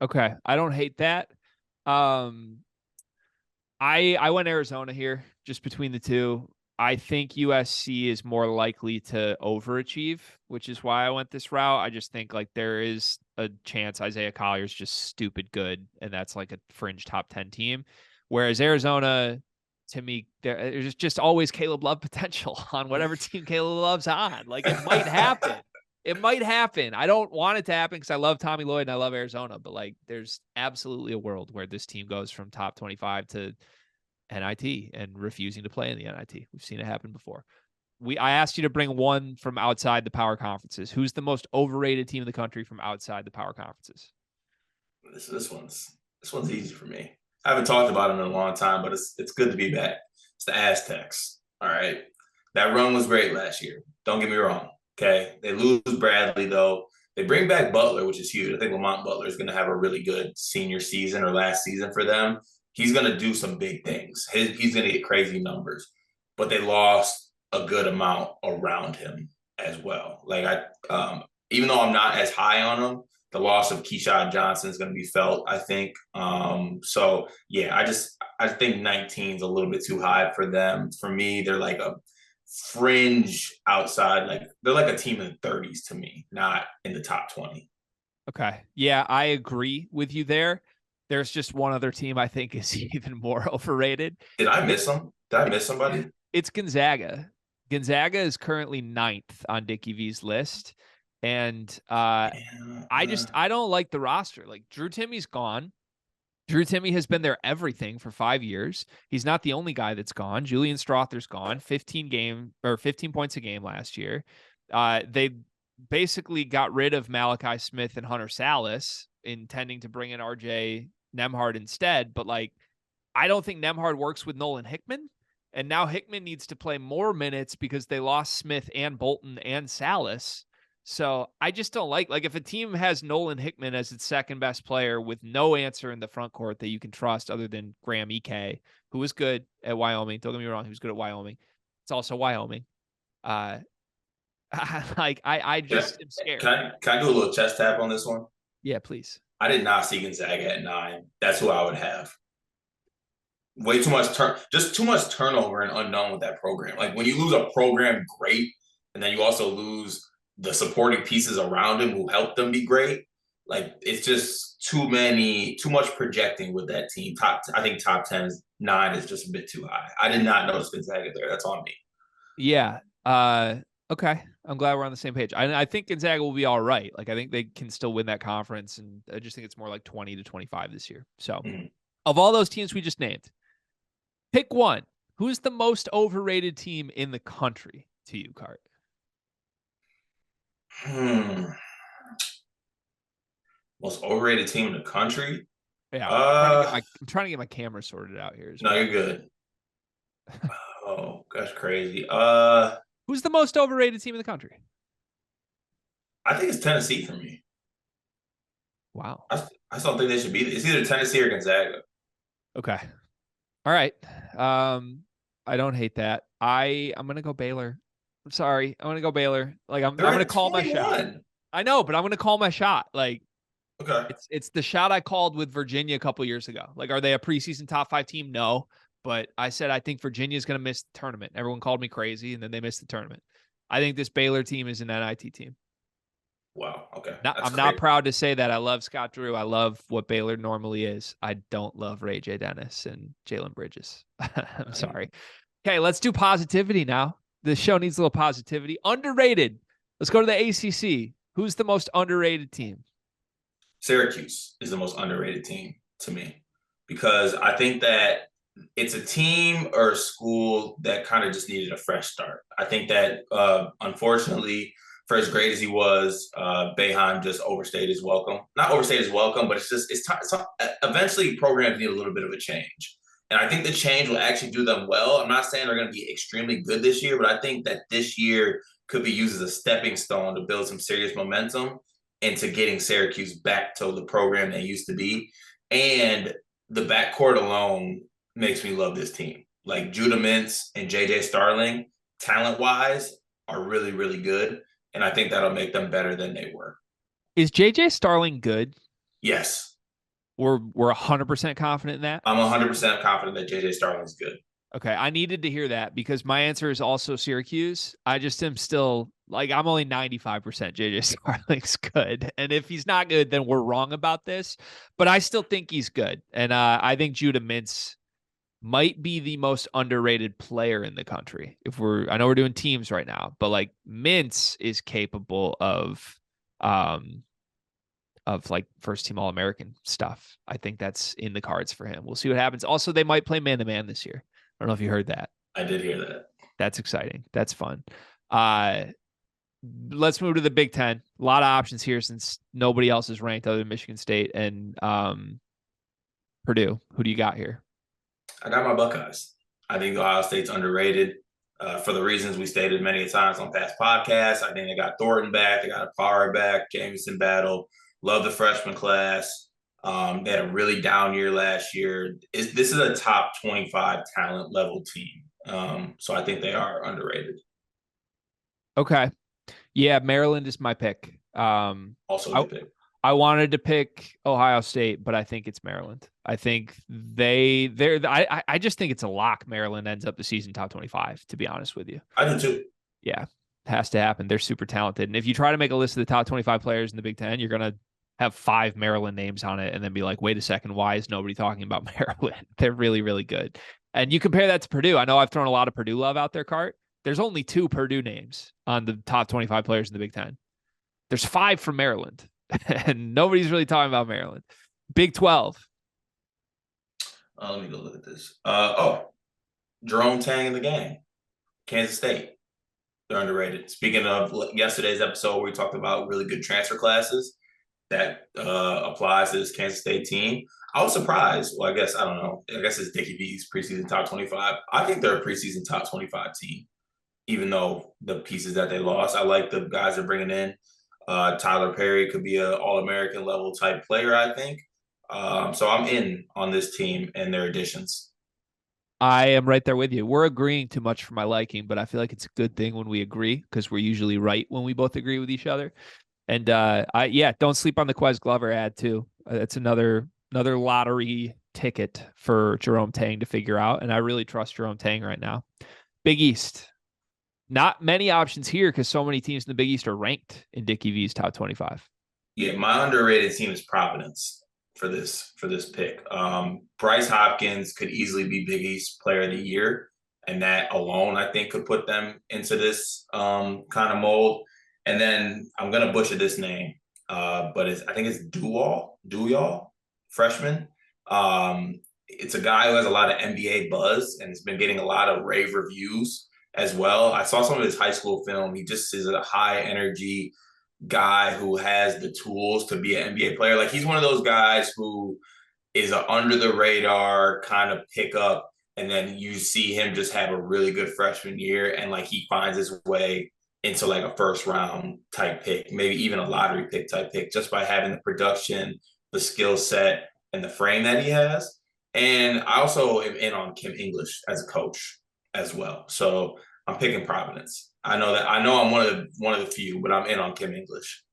Okay. I don't hate that. I went Arizona here just between the two. I think USC is more likely to overachieve, which is why I went this route. I just think like there is a chance Isaiah Collier's just stupid good, and that's like a fringe top 10 team. Whereas Arizona, to me, there's just always Caleb Love potential on whatever team Caleb Love's on. Like it might happen. It might happen. I don't want it to happen because I love Tommy Lloyd and I love Arizona, but like there's absolutely a world where this team goes from top 25 to NIT and refusing to play in the NIT. We've seen it happen before. I asked you to bring one from outside the power conferences. Who's the most overrated team in the country from outside the power conferences? This one's easy for me. I haven't talked about it in a long time, but it's good to be back. It's the Aztecs. All right. That run was great last year. Don't get me wrong. Okay. They lose Bradley, though. They bring back Butler, which is huge. I think Lamont Butler is going to have a really good senior season or last season for them. He's going to do some big things. He's going to get crazy numbers. But they lost a good amount around him as well. Like even though I'm not as high on him, the loss of Keyshawn Johnson is going to be felt, I think. So yeah, I think 19 is a little bit too high for them. For me, they're like a fringe outside, like they're like a team in the 30s to me, not in the top 20. Okay. Yeah, I agree with you there. There's just one other team I think is even more overrated. Did I miss them? Did I miss somebody? It's Gonzaga. Gonzaga is currently 9th on Dickie V's list. And I don't like the roster. Like Drew Timmy's gone. Drew Timme has been their everything for 5 years. He's not the only guy that's gone. Julian Strother's gone. 15 points a game last year. They basically got rid of Malachi Smith and Hunter Salas, intending to bring in RJ Nembhard instead. But like, I don't think Nembhard works with Nolan Hickman. And now Hickman needs to play more minutes because they lost Smith and Bolton and Salas. So I just don't like if a team has Nolan Hickman as its second best player with no answer in the front court that you can trust other than Graham EK, who was good at Wyoming. Don't get me wrong, he was good at Wyoming. It's also Wyoming. I just am scared. Can I do a little chest tap on this one? Yeah, please. I did not see Gonzaga at 9. That's who I would have. Way too much just too much turnover and unknown with that program. Like when you lose a program great, and then you also lose the supporting pieces around him who helped them be great. Like it's just too much projecting with that team. I think top 10 is 9 is just a bit too high. I did not notice Gonzaga there. That's on me. Yeah. Okay. I'm glad we're on the same page. I think Gonzaga will be all right. Like I think they can still win that conference, and I just think it's more like 20 to 25 this year. So of all those teams we just named, pick one. Who's the most overrated team in the country to you, Cart? Most overrated team in the country? Yeah, I'm trying to get my camera sorted out here. No, you're good. Oh, that's crazy. Who's the most overrated team in the country? I think it's Tennessee for me. Wow. I just don't think they should be. It's either Tennessee or Gonzaga. Okay. All right. I don't hate that. I'm gonna go Baylor. I'm sorry. I'm gonna go Baylor. Like I'm gonna call my shot. I know, but I'm gonna call my shot. Like, okay, it's the shot I called with Virginia a couple years ago. Like, are they a preseason top 5 team? No, but I said I think Virginia's gonna miss the tournament. Everyone called me crazy, and then they missed the tournament. I think this Baylor team is an NIT team. Wow. Okay. I'm not proud to say that. I love Scott Drew. I love what Baylor normally is. I don't love Ray J. Dennis and Jalen Bridges. I'm sorry. Okay, let's do positivity now. The show needs a little positivity. Underrated. Let's go to the ACC. Who's the most underrated team? Syracuse is the most underrated team to me because I think that it's a team or a school that kind of just needed a fresh start. I think that unfortunately, for as great as he was, Boeheim just overstayed his welcome. Not overstayed his welcome, but it's eventually programs need a little bit of a change. And I think the change will actually do them well. I'm not saying they're going to be extremely good this year, but I think that this year could be used as a stepping stone to build some serious momentum into getting Syracuse back to the program they used to be. And the backcourt alone makes me love this team. Like Judah Mintz and JJ Starling, talent-wise, are really, really good. And I think that'll make them better than they were. Is JJ Starling good? Yes. We're 100% confident in that? I'm 100% confident that JJ Starling's good. Okay, I needed to hear that because my answer is also Syracuse. I just am still, like, I'm only 95% JJ Starling's good. And if he's not good, then we're wrong about this. But I still think he's good. And I think Judah Mintz might be the most underrated player in the country. I know we're doing teams right now, but like Mintz is capable of like first team All-American stuff. I think that's in the cards for him. We'll see what happens. Also, they might play man-to-man this year. I don't know if you heard that. I did hear that. That's exciting. That's fun. Let's move to the Big Ten. A lot of options here since nobody else is ranked other than Michigan State and Purdue. Who do you got here? I got my Buckeyes. I think Ohio State's underrated for the reasons we stated many times on past podcasts. I think they got Thornton back. They got a power back, Jamison Battle. Love the freshman class. They had a really down year last year. This is a top 25 talent level team. So I think they are underrated. Okay. Yeah, Maryland is my pick. Also a good pick. I wanted to pick Ohio State, but I think it's Maryland. I think I just think it's a lock. Maryland ends up the season top 25, to be honest with you. I do too. Yeah, has to happen. They're super talented. And if you try to make a list of the top 25 players in the Big Ten, you're going to have 5 Maryland names on it and then be like, wait a second, why is nobody talking about Maryland? They're really, really good. And you compare that to Purdue. I know I've thrown a lot of Purdue love out there, Cart. There's only 2 Purdue names on the top 25 players in the Big Ten. There's 5 from Maryland. And nobody's really talking about Maryland. Big 12. Let me go look at this. Jerome Tang in the game. Kansas State. They're underrated. Speaking of yesterday's episode where we talked about really good transfer classes, that applies to this Kansas State team. I was surprised. Well, I guess it's Dickie V's preseason top 25. I think they're a preseason top 25 team, even though the pieces that they lost. I like the guys they're bringing in. Tyler Perry could be an All-American level type player, I think. So I'm in on this team and their additions. I am right there with you. We're agreeing too much for my liking, but I feel like it's a good thing when we agree because we're usually right when we both agree with each other. And don't sleep on the Quez Glover ad too. It's another lottery ticket for Jerome Tang to figure out, and I really trust Jerome Tang right now. Big East, not many options here because so many teams in the Big East are ranked in Dickie V's top 25. Yeah, my underrated team is Providence for this pick. Bryce Hopkins could easily be Big East Player of the Year, and that alone I think could put them into this kind of mold. And then I'm gonna butcher this name, but I think it's Duyal, freshman. It's a guy who has a lot of NBA buzz and has been getting a lot of rave reviews as well. I saw some of his high school film. He just is a high energy guy who has the tools to be an NBA player. Like he's one of those guys who is an under the radar kind of pickup, and then you see him just have a really good freshman year, and like he finds his way into like a first round type pick, maybe even a lottery pick type pick, just by having the production, the skill set, and the frame that he has. And I also am in on Kim English as a coach as well. So I'm picking Providence. I know I'm one of the few, but I'm in on Kim English.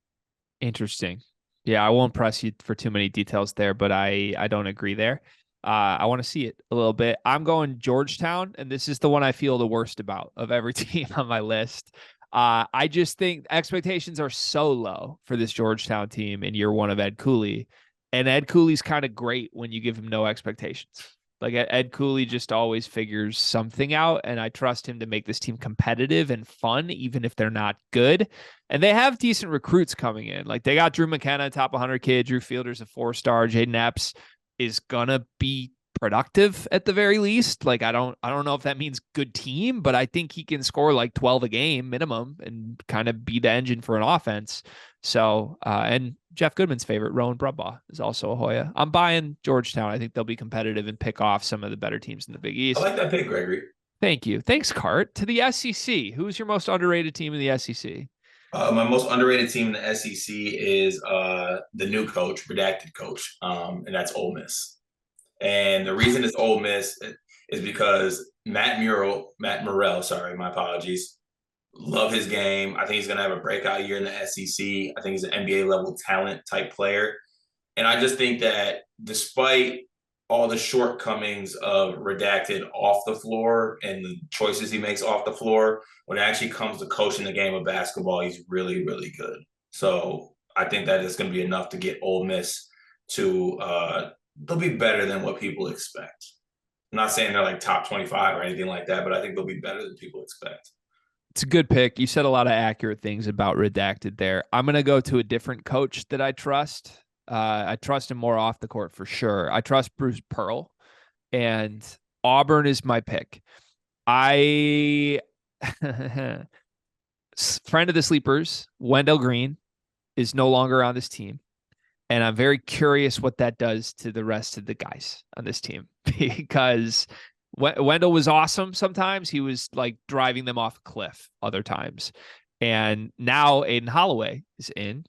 Interesting. Yeah, I won't press you for too many details there, but I don't agree there. I want to see it a little bit. I'm going Georgetown, and this is the one I feel the worst about of every team on my list. I just think expectations are so low for this Georgetown team in year one of Ed Cooley. And Ed Cooley's kind of great when you give him no expectations. Like Ed Cooley just always figures something out, and I trust him to make this team competitive and fun, even if they're not good. And they have decent recruits coming in. Like they got Drew McKenna, top 100 kid. Drew Fielder's a 4-star. Jaden Epps is gonna be productive at the very least. Like I don't know if that means good team, but I think he can score like 12 a game minimum and kind of be the engine for an offense. So and Jeff Goodman's favorite, Rowan Brumbaugh, is also a Hoya. I'm buying Georgetown. I think they'll be competitive and pick off some of the better teams in the Big East. I like that pick, Gregory. Thank you. Thanks, Cart. To the SEC. Who's your most underrated team in the SEC? My most underrated team in the SEC is the new coach, redacted coach, and that's Ole Miss. And the reason it's Ole Miss is because Matt Murrell, sorry, my apologies. Love his game. I think he's going to have a breakout year in the SEC. I think he's an NBA level talent type player. And I just think that despite all the shortcomings of redacted off the floor and the choices he makes off the floor, when it actually comes to coaching the game of basketball, he's really, really good. So I think that is going to be enough to get Ole Miss to they'll be better than what people expect. I'm not saying they're like top 25 or anything like that, but I think they'll be better than people expect. It's a good pick. You said a lot of accurate things about redacted there. I'm going to go to a different coach that I trust. I trust him more off the court for sure. I trust Bruce Pearl, and Auburn is my pick. Friend of the Sleepers, Wendell Green, is no longer on this team. And I'm very curious what that does to the rest of the guys on this team because Wendell was awesome. Sometimes he was like driving them off a cliff other times. And now Aiden Holloway is in.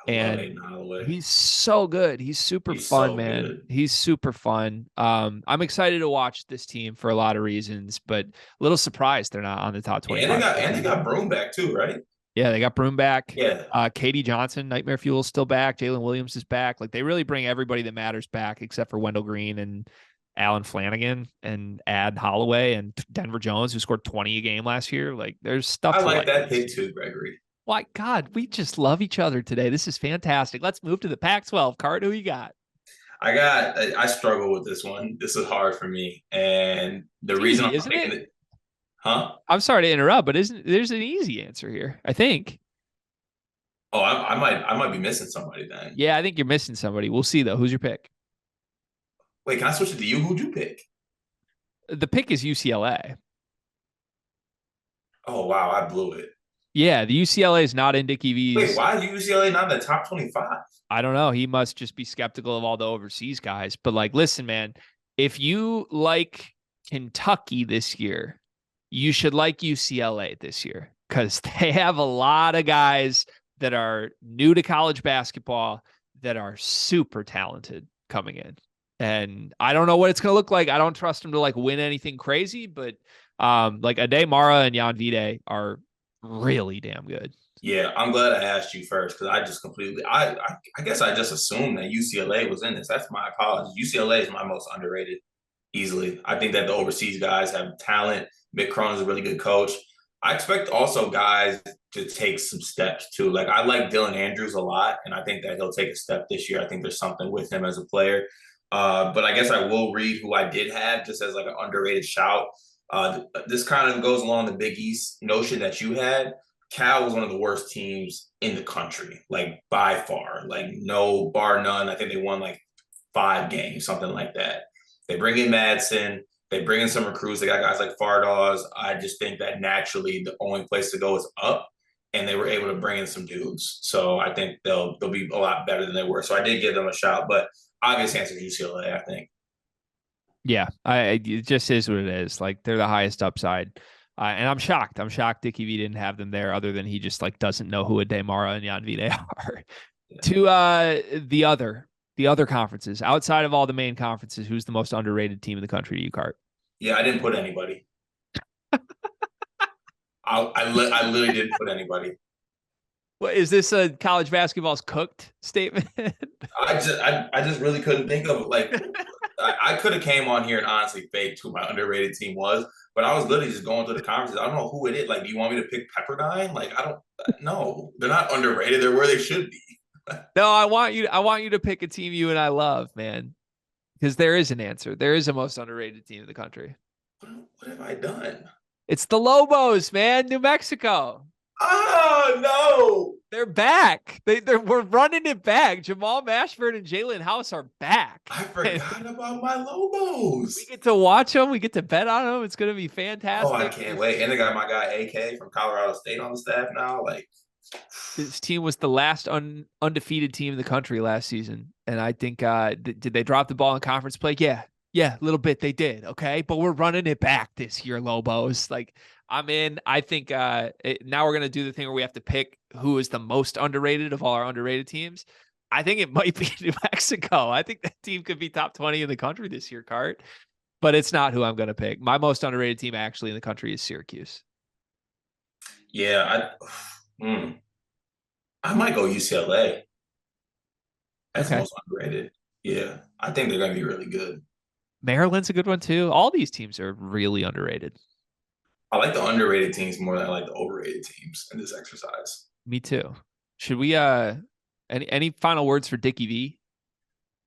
And he's so good. He's super fun, so man. Good. He's super fun. I'm excited to watch this team for a lot of reasons, but a little surprised they're not on the top 25. And they got Broom back too, right? Yeah, they got Broom back. Yeah. Katie Johnson, Nightmare Fuel is still back. Jalen Williams is back. Like they really bring everybody that matters back except for Wendell Green and Alan Flanagan and Ad Holloway and Denver Jones, who scored 20 a game last year. Like there's stuff. I like that pick too, Gregory. My God, we just love each other today. This is fantastic. Let's move to the Pac-12. Cart, who you got? I struggle with this one. This is hard for me. And the reason I'm picking it. Huh? I'm sorry to interrupt, but there's an easy answer here, I think. Oh, I might be missing somebody then. Yeah, I think you're missing somebody. We'll see though. Who's your pick? Wait, can I switch it to you? Who'd you pick? The pick is UCLA. Oh wow, I blew it. Yeah, the UCLA is not in Dickie V's. Wait, why is UCLA not in the top 25? I don't know. He must just be skeptical of all the overseas guys. But like, listen, man, if you like Kentucky this year, you should like UCLA this year because they have a lot of guys that are new to college basketball that are super talented coming in. And I don't know what it's going to look like. I don't trust them to like win anything crazy, but like Ade Mara and Jan Vide are really damn good. Yeah, I'm glad I asked you first because I just completely I guess I just assumed that UCLA was in this. That's my apologies. UCLA is my most underrated easily. I think that the overseas guys have talent. Mick Cronin is a really good coach. I expect also guys to take some steps too. Like I like Dylan Andrews a lot, and I think that he'll take a step this year. I think there's something with him as a player. But I guess I will read who I did have just as like an underrated shout. This kind of goes along the Big East notion that you had. Cal was one of the worst teams in the country, like by far, like no bar none. I think they won like 5 games, something like that. They bring in Madsen, they bring in some recruits. They got guys like Fardaws. I just think that naturally the only place to go is up, and they were able to bring in some dudes. So I think they'll be a lot better than they were. So I did give them a shout, but obvious answer is UCLA, I think. Yeah, it just is what it is. Like they're the highest upside. And I'm shocked. I'm shocked Dickie V didn't have them there other than he just like doesn't know who Ade Mara and Jan Vide are. Yeah. To the other conferences, outside of all the main conferences, who's the most underrated team in the country to you, Cart? Yeah, I didn't put anybody. I literally didn't put anybody. What is this, a college basketball's cooked statement? I just really couldn't think of like I could have came on here and honestly faked who my underrated team was, but I was literally just going through the conferences. I don't know who it is. Like, do you want me to pick Pepperdine? Like, I don't know. They're not underrated. They're where they should be. No, I want you to pick a team you and I love, man. Because there is an answer. There is a most underrated team in the country. What have I done? It's the Lobos, man. New Mexico. Oh, no. They're back. We're running it back. Jamal Mashburn and Jalen House are back. I forgot about my Lobos. We get to watch them. We get to bet on them. It's going to be fantastic. Oh, I can't wait. And they got my guy AK from Colorado State on the staff now. Like, this team was the last undefeated team in the country last season. And I think, did they drop the ball in conference play? Yeah, a little bit they did. Okay. But we're running it back this year, Lobos. Like, I'm in. I think now we're going to do the thing where we have to pick who is the most underrated of all our underrated teams. I think it might be New Mexico. I think that team could be top 20 in the country this year, Cart. But it's not who I'm going to pick. My most underrated team actually in the country is Syracuse. Yeah, I might go UCLA. That's okay. Most underrated. Yeah, I think they're going to be really good. Maryland's a good one too. All these teams are really underrated. I like the underrated teams more than I like the overrated teams in this exercise. Me too. Should we any final words for Dickie V?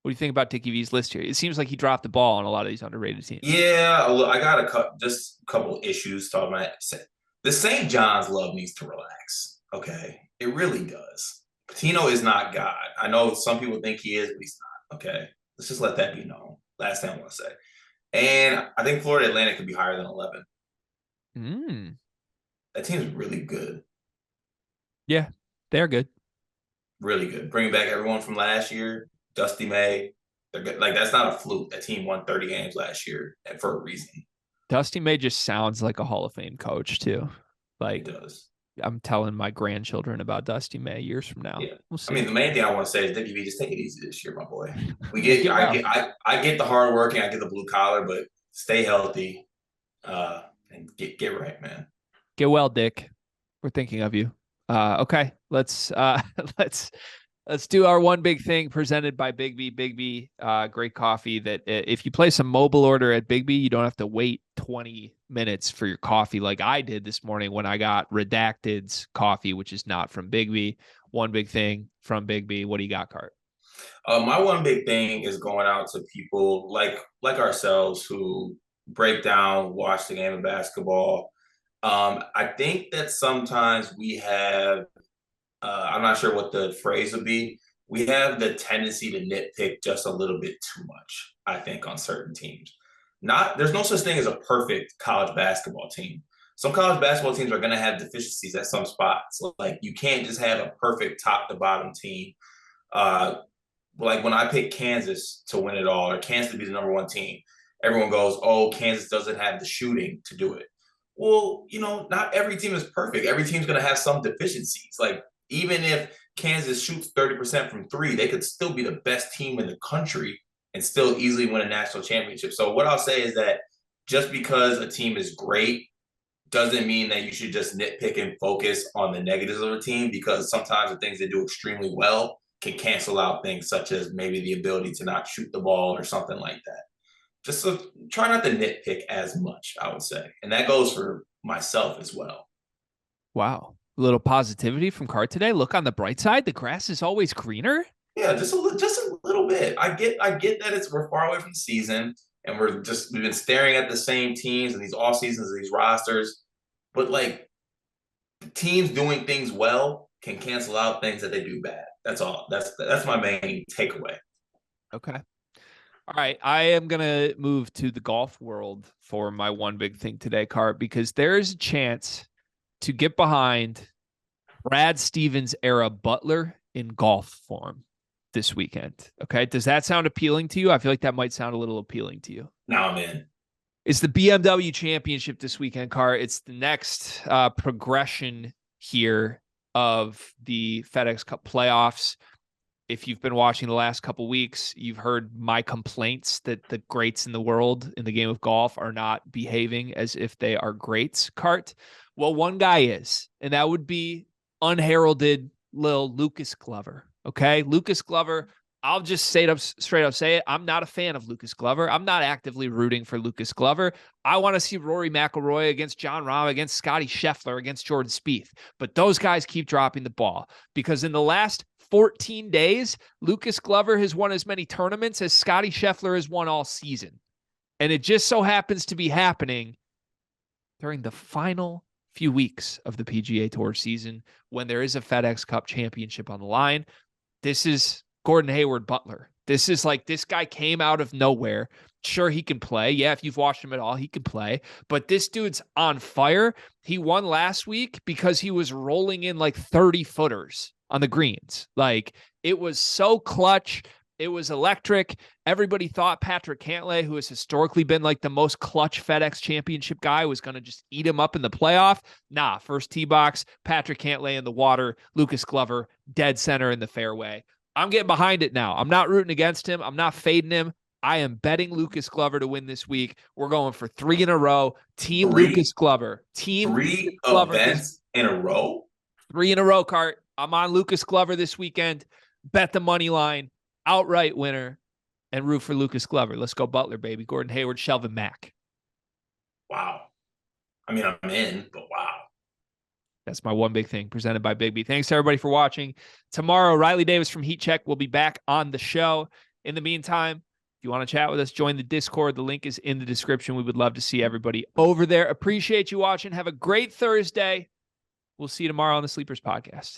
What do you think about Dickie V's list here? It seems like he dropped the ball on a lot of these underrated teams. Yeah, I got just a couple issues talking about it. The St. John's love needs to relax. Okay, it really does. Pitino is not God. I know some people think he is, but he's not. Okay, let's just let that be known. Last thing I want to say. And I think Florida Atlantic could be higher than 11. That team's really good. Yeah, they're good. Really good. Bringing back everyone from last year. Dusty May. They're good. Like, that's not a fluke. That team won 30 games last year for a reason. Dusty May just sounds like a Hall of Fame coach, too. Like, it does. I'm telling my grandchildren about Dusty May years from now. Yeah. We'll see. I mean, the main thing I want to say is Dickie V, just take it easy this year, my boy. I get the hard working, I get the blue collar, but stay healthy and get right, man. Get well, Dick. We're thinking of you. Okay, let's do our one big thing presented by Big B. Big B, great coffee that if you place a mobile order at Big B, you don't have to wait 20 minutes for your coffee like I did this morning when I got Redacted's coffee, which is not from Big B. One big thing from Big B. What do you got, Cart? My one big thing is going out to people like ourselves who break down, watch the game of basketball. I think that sometimes we have I'm not sure what the phrase would be. We have the tendency to nitpick just a little bit too much, I think, on certain teams. There's no such thing as a perfect college basketball team. Some college basketball teams are going to have deficiencies at some spots. Like, you can't just have a perfect top to bottom team. Like when I picked Kansas to win it all, or Kansas to be the number one team, everyone goes, oh, Kansas doesn't have the shooting to do it. Well, not every team is perfect. Every team's going to have some deficiencies. Like, Even if Kansas shoots 30% from three, they could still be the best team in the country and still easily win a national championship. So what I'll say is that just because a team is great doesn't mean that you should just nitpick and focus on the negatives of a team, because sometimes the things they do extremely well can cancel out things such as maybe the ability to not shoot the ball or something like that. Just so, try not to nitpick as much, I would say. And that goes for myself as well. Wow. A little positivity from Cart today. Look on the bright side. The grass is always greener. Yeah, just a little bit. I get that we're far away from the season and we've been staring at the same teams and these off seasons, these rosters, but like teams doing things well can cancel out things that they do bad. That's all. That's my main takeaway. Okay. All right. I am going to move to the golf world for my one big thing today, Cart, because there's a chance to get behind Brad Stevens era Butler in golf form this weekend. Okay. Does that sound appealing to you? I feel like that might sound a little appealing to you. Now I'm in. It's the BMW Championship this weekend, Car. It's the next progression here of the FedEx Cup playoffs. If you've been watching the last couple weeks, you've heard my complaints that the greats in the world in the game of golf are not behaving as if they are greats, Cart. Well, one guy is, and that would be unheralded little Lucas Glover. Okay, Lucas Glover. I'll just straight up say it. I'm not a fan of Lucas Glover. I'm not actively rooting for Lucas Glover. I want to see Rory McIlroy against John Rahm, against Scotty Scheffler, against Jordan Spieth. But those guys keep dropping the ball because in the last 14 days, Lucas Glover has won as many tournaments as Scotty Scheffler has won all season. And it just so happens to be happening during the final few weeks of the PGA Tour season when there is a FedEx Cup championship on the line. This is Gordon Hayward Butler. This is like, this guy came out of nowhere. Sure, he can play. Yeah, if you've watched him at all, he can play. But this dude's on fire. He won last week because he was rolling in like 30 footers on the greens. Like, it was so clutch. It was electric. Everybody thought Patrick Cantlay, who has historically been like the most clutch FedEx Championship guy, was going to just eat him up in the playoff. Nah, first tee box, Patrick Cantlay in the water, Lucas Glover dead center in the fairway. I'm getting behind it now. I'm not rooting against him. I'm not fading him. I am betting Lucas Glover to win this week. We're going for 3 in a row. Team Lucas Glover. Team three Glover events in a row? 3 in a row, Cart. I'm on Lucas Glover this weekend. Bet the money line. Outright winner. And root for Lucas Glover. Let's go Butler, baby. Gordon Hayward, Shelvin Mack. Wow. I mean, I'm in, but wow. That's my one big thing presented by Big B. Thanks to everybody for watching. Tomorrow, Riley Davis from Heat Check will be back on the show. In the meantime, if you want to chat with us, join the Discord. The link is in the description. We would love to see everybody over there. Appreciate you watching. Have a great Thursday. We'll see you tomorrow on the Sleepers Podcast.